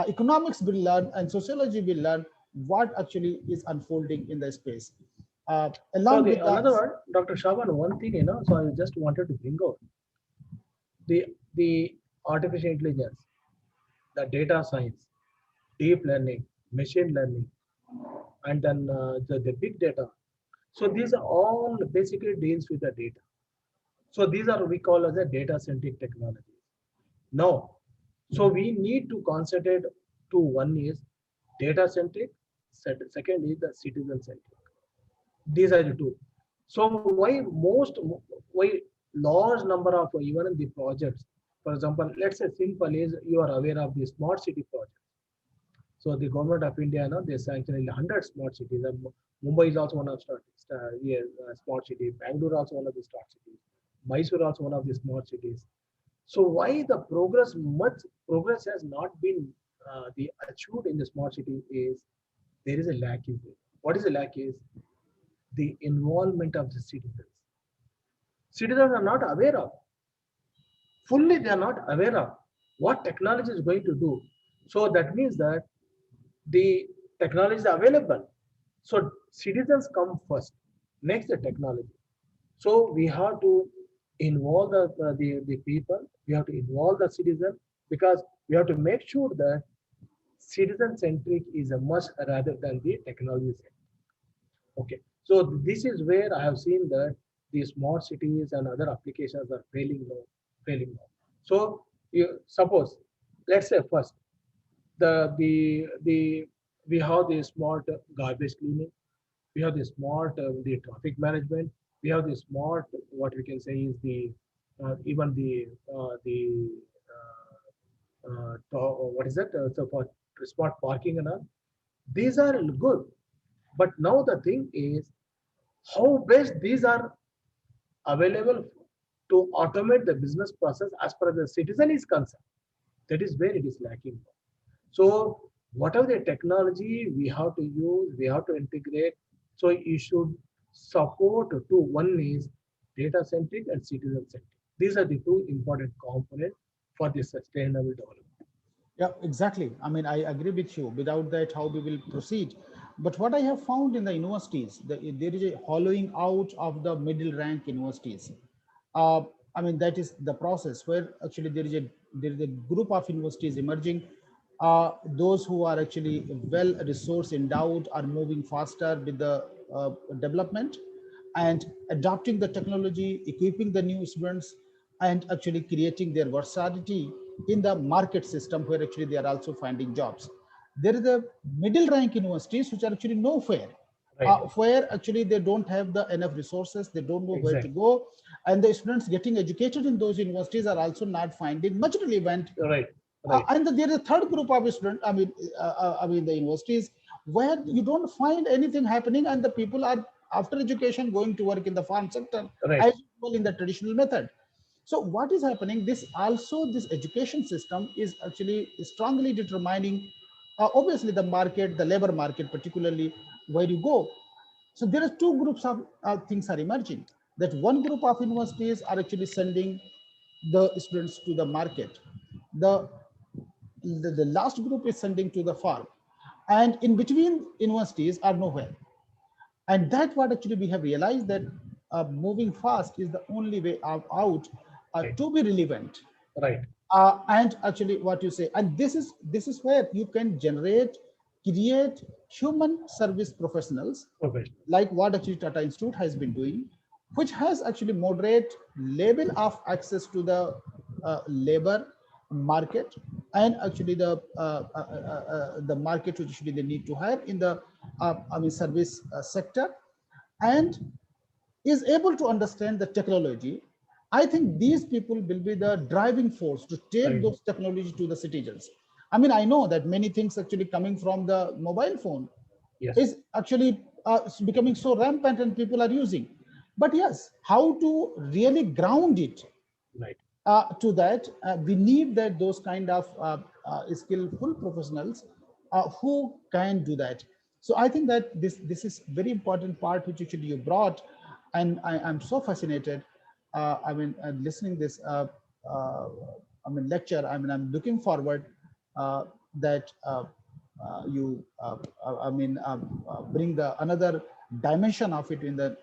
Speaker 2: economics will learn, and sociology will learn what actually is unfolding in the space.
Speaker 1: So
Speaker 2: Along
Speaker 1: the
Speaker 2: with that,
Speaker 1: another one, Dr. Shaban, one thing, so I just wanted to bring out the artificial intelligence, the data science, deep learning, machine learning, and then the big data. So these are all basically deals with the data. So these are we call as a data centric technology. Now, so we need to concentrate to one is data centric, second is the citizen centric. These are the two. So why large number of even in the projects, for example, let's say simple is you are aware of the smart city project. So the government of India, they sanctioned 100 smart cities. And Mumbai is also one of smart city. Bangalore also one of the smart cities. Mysore also one of the smart cities. So why the progress has not been the achieved in the smart city is there is a lack in there. What is the lack is the involvement of the citizens. Citizens are not aware of fully. They are not aware of what technology is going to do. So that means that the technology is available. So citizens come first, next the technology. So we have to involve the people, we have to involve the citizen because we have to make sure that citizen centric is a must rather than the technology centric. Okay. So this is where I have seen that the smart cities and other applications are failing now. So you suppose, let's say first the we have the smart garbage cleaning, we have the smart the traffic management, we have the smart what we can say is the even the what is that so for smart parking and all. These are good, but now the thing is how best these are available to automate the business process as per the citizen is concerned. That is where it is lacking. So whatever the technology we have to use, we have to integrate. So you should support to one is data centric and citizen centric. These are the two important components for the sustainable development.
Speaker 2: yeah, exactly. I mean, I agree with you. Without that, how we will proceed? But what I have found in the universities, there is a hollowing out of the middle rank universities. Uh, I mean, that is the process where actually there is a group of universities emerging. Those who are actually well resource endowed are moving faster with the development and adopting the technology, equipping the new students, and actually creating their versatility in the market system where actually they are also finding jobs. There is a middle rank universities which are actually nowhere,
Speaker 1: Right.
Speaker 2: where actually they don't have the enough resources, they don't know where to
Speaker 1: Exactly.
Speaker 2: go, and the students getting educated in those universities are also not finding much relevant.
Speaker 1: Right. Right.
Speaker 2: And there is a third group of students, I mean, the universities where you don't find anything happening, and the people are after education going to work in the farm sector
Speaker 1: Right.
Speaker 2: as well in the traditional method. So what is happening? This education system is actually strongly determining, obviously the market, the labor market, particularly where you go. So there are two groups of things are emerging. That one group of universities are actually sending the students to the market. The the last group is sending to the farm, and in between universities are nowhere. And that's what actually we have realized, that moving fast is the only way out
Speaker 1: Right.
Speaker 2: to be relevant.
Speaker 1: Right.
Speaker 2: And actually what you say, and this is where you can create human service professionals,
Speaker 1: Professional.
Speaker 2: like what actually Tata Institute has been doing, which has actually moderate level of access to the labor market, and actually the market which actually they need to hire in the service sector, and is able to understand the technology I think these people will be the driving force to take
Speaker 1: Right.
Speaker 2: those technology to the citizens. I mean, I know that many things actually coming from the mobile phone
Speaker 1: Yes.
Speaker 2: is actually becoming so rampant and people are using. But yes, how to really ground it
Speaker 1: Right.
Speaker 2: to that, we need that those kind of skillful professionals who can do that. So I think that this is very important part which actually you brought, and I'm so fascinated. I mean, listening this. I mean, lecture. I mean, I'm looking forward that you. I mean, bring the another dimension of it in the,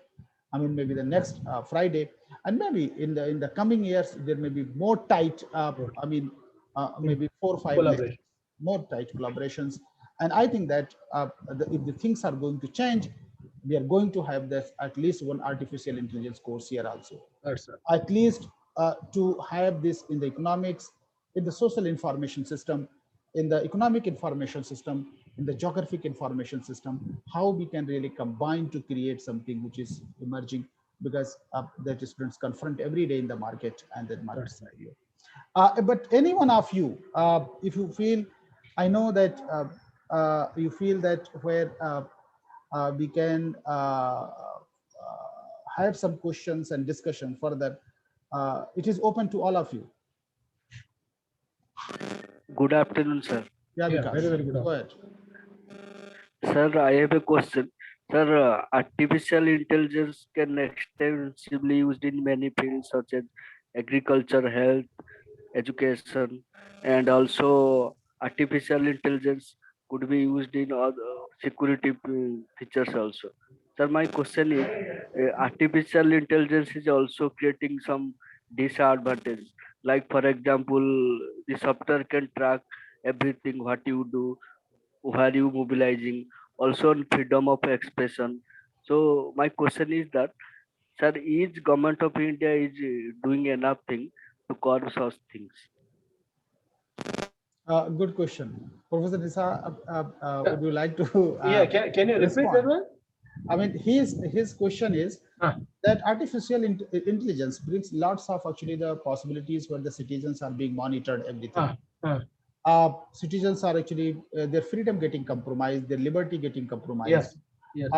Speaker 2: I mean, maybe the next Friday, and maybe in the coming years there may be more tight.
Speaker 1: Good.
Speaker 2: I mean,
Speaker 1: In
Speaker 2: maybe 4 or 5 lectures,
Speaker 1: collaboration.
Speaker 2: more tight collaborations. And I think that if the things are going to change, we are going to have this at least one artificial intelligence course here also,
Speaker 1: That's right.
Speaker 2: at least to have this in the economics, in the social information system, in the economic information system, in the geographic information system, how we can really combine to create something which is emerging, because that students confront every day in the market and the market
Speaker 1: That's right.
Speaker 2: scenario. But any one of you, if you feel, I know that you feel that where we can have some questions and discussion further, it is open to all of you.
Speaker 3: Good afternoon, sir.
Speaker 2: Yeah,
Speaker 1: Yeah, very,
Speaker 2: Vikas,
Speaker 1: very good.
Speaker 2: go ahead.
Speaker 3: Sir, I have a question. Sir, artificial intelligence can extensively used in many fields such as agriculture, health, education, and also artificial intelligence could be used in other security features also. Sir, my question is, artificial intelligence is also creating some disadvantage. Like for example, the software can track everything what you do, where you mobilizing, also on freedom of expression. So my question is that, sir, is government of India is doing enough thing to curb such things?
Speaker 2: Good question. Professor Nisa,
Speaker 1: Yeah.
Speaker 2: would you like to
Speaker 1: Yeah. Can you repeat that
Speaker 2: respond?
Speaker 1: one?
Speaker 2: I mean, his question is
Speaker 1: Ah,
Speaker 2: that artificial intelligence brings lots of actually the possibilities where the citizens are being monitored, everything.
Speaker 1: ah, ah.
Speaker 2: Citizens are actually their freedom getting compromised, their liberty getting compromised.
Speaker 1: Yes. Yes.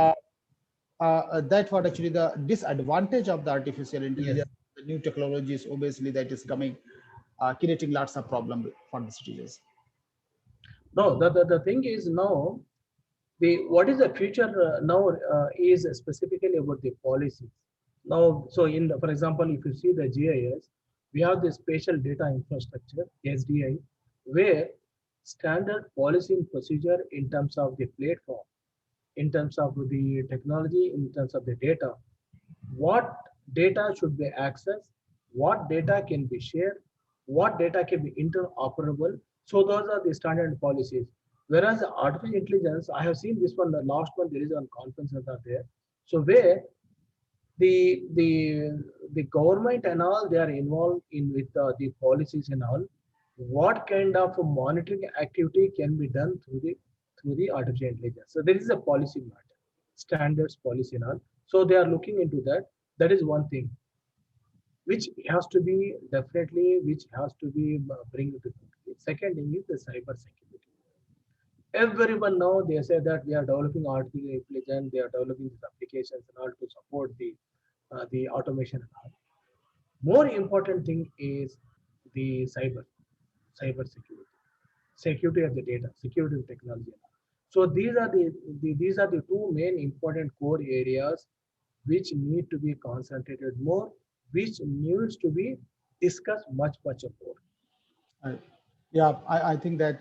Speaker 2: Uh, that's what actually the disadvantage of the artificial
Speaker 1: Yes.
Speaker 2: intelligence, the new technologies, obviously that is coming, creating lots of problems for the citizens.
Speaker 1: No, the thing is now the what is the future now is specifically about the policies. Now, so in the, for example, if you see the GIS, we have the spatial data infrastructure (SDI), where standard policy and procedure in terms of the platform, in terms of the technology, in terms of the data, what data should be accessed, what data can be shared, what data can be interoperable. So those are the standard policies. Whereas artificial intelligence, I have seen this one, the last one, there is one conference that are there. So where the government and all, they are involved in with the policies and all. What kind of monitoring activity can be done through the artificial intelligence? So there is a policy matter, standards policy and all. So they are looking into that. That is one thing which has to be definitely, which has to be bring to the second thing is the cyber security. Everyone now they say that we are developing artificial intelligence, they are developing these applications and all to support the automation and all. More important thing is the cyber security, security of the data, security of technology. So these are these are the two main important core areas which need to be concentrated more, which needs to be discussed much more.
Speaker 2: I- Yeah, I think that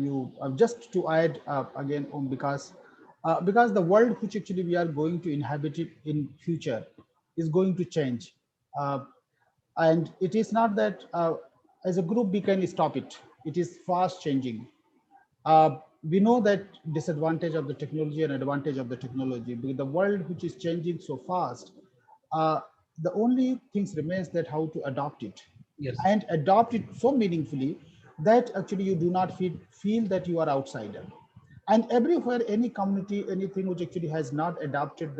Speaker 2: you just to add again, because the world which actually we are going to inhabit it in future is going to change, uh, and it is not that as a group we can stop it. It is fast changing. We know that disadvantage of the technology and advantage of the technology, because the world which is changing so fast, uh, the only things remains that how to adopt it,
Speaker 1: Yes.
Speaker 2: and adopt it so meaningfully that actually you do not feel that you are outsider. And everywhere, any community, anything which actually has not adopted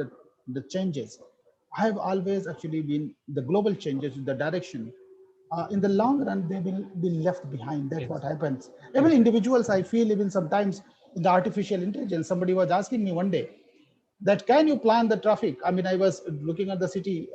Speaker 2: the changes, have always actually been the global changes, the direction. In the long run, they will be left behind. That's
Speaker 1: Yes.
Speaker 2: what happens. Even individuals, I feel, even sometimes in the artificial intelligence, somebody was asking me one day that can you plan the traffic? I mean, I was looking at the city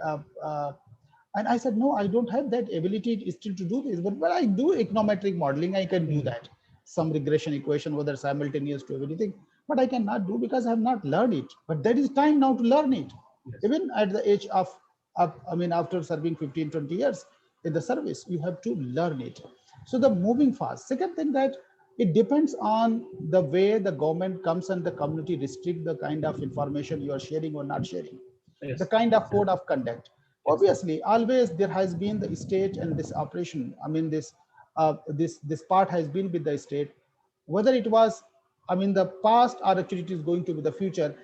Speaker 2: and I said, no, I don't have that ability still to do this, but I do econometric modeling. I can do that. Some regression equation, whether simultaneous to everything, but I cannot do because I have not learned it. But there is time now to learn it.
Speaker 1: Yes.
Speaker 2: Even at the age of, I mean, after serving 15, 20 years in the service, you have to learn it. So the moving fast. Second thing that it depends on the way the government comes and the community restrict the kind of information you are sharing or not sharing,
Speaker 1: Yes.
Speaker 2: the kind of code of conduct.
Speaker 1: Yes.
Speaker 2: Obviously, always there has been the state and this operation. I mean, this part has been with the state, whether it was, I mean, the past or actually it is going to be the future,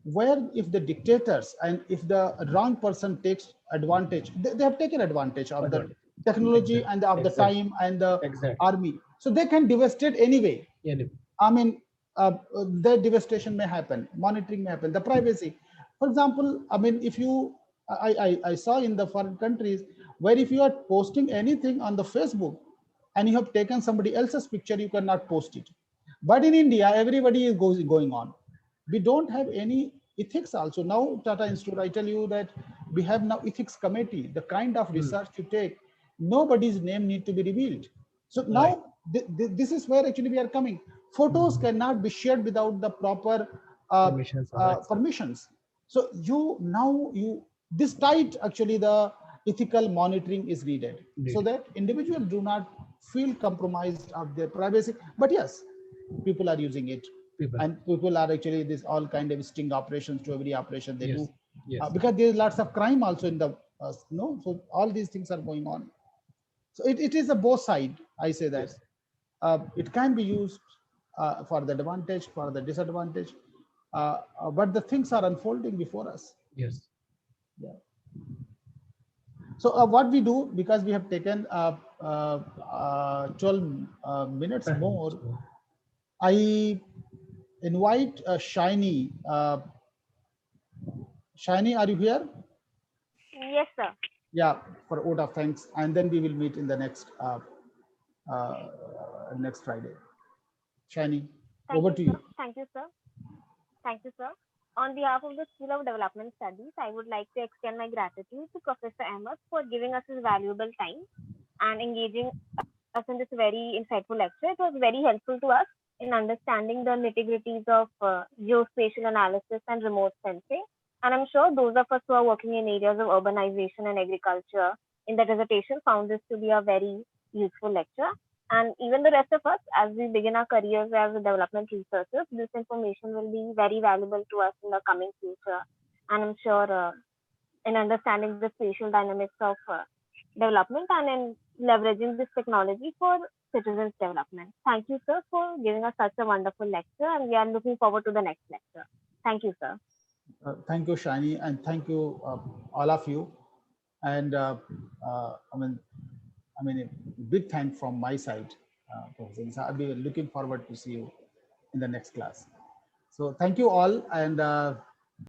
Speaker 2: where if the dictators and if the wrong person takes advantage, they have taken advantage of the
Speaker 1: Advantage.
Speaker 2: technology
Speaker 1: Exactly.
Speaker 2: and of the
Speaker 1: Exactly.
Speaker 2: time and the
Speaker 1: Exactly.
Speaker 2: army. So they can devastate anyway.
Speaker 1: Yeah.
Speaker 2: I mean, the devastation may happen, monitoring may happen, the privacy. For example, I mean, if you, I saw in the foreign countries where if you are posting anything on the Facebook and you have taken somebody else's picture, you cannot post it. But in India, everybody is going on. We don't have any ethics also. Now, Tata Institute, I tell you that we have now ethics committee, the kind of research you take, nobody's name need to be revealed. So now this is where actually we are coming. Photos cannot be shared without the proper
Speaker 1: Permissions or access.
Speaker 2: permissions. So you this tight actually the ethical monitoring is needed so that individuals do not feel compromised of their privacy. But yes, people are using it, and people are actually this all kind of sting operations to every operation they do, because there's lots of crime also in the so all these things are going on. So it is a both side. I say that it can be used for the advantage, for the disadvantage, but the things are unfolding before us.
Speaker 1: Yes.
Speaker 2: Yeah. So what we do, because we have taken 12 minutes more, I invite Shiny. Shiny, are you here?
Speaker 4: Yes, sir.
Speaker 2: Yeah, for vote of thanks, and then we will meet in the next next Friday. Shiny, over to you.
Speaker 4: Thank you, sir. Thank you, sir. On behalf of the School of Development Studies, I would like to extend my gratitude to Professor Ahmed for giving us his valuable time and engaging us in this very insightful lecture. It was very helpful to us in understanding the nitty-gritties of geospatial analysis and remote sensing. And I'm sure those of us who are working in areas of urbanization and agriculture in the dissertation found this to be a very useful lecture. And even the rest of us, as we begin our careers as development researchers, this information will be very valuable to us in the coming future. And I'm sure in understanding the spatial dynamics of development and in leveraging this technology for citizens' development. Thank you, sir, for giving us such a wonderful lecture, and we are looking forward to the next lecture. Thank you, sir.
Speaker 2: Thank you, Shani, and thank you, all of you. And I mean, a big thank from my side, Professor. I'll be looking forward to see you in the next class. So thank you all, and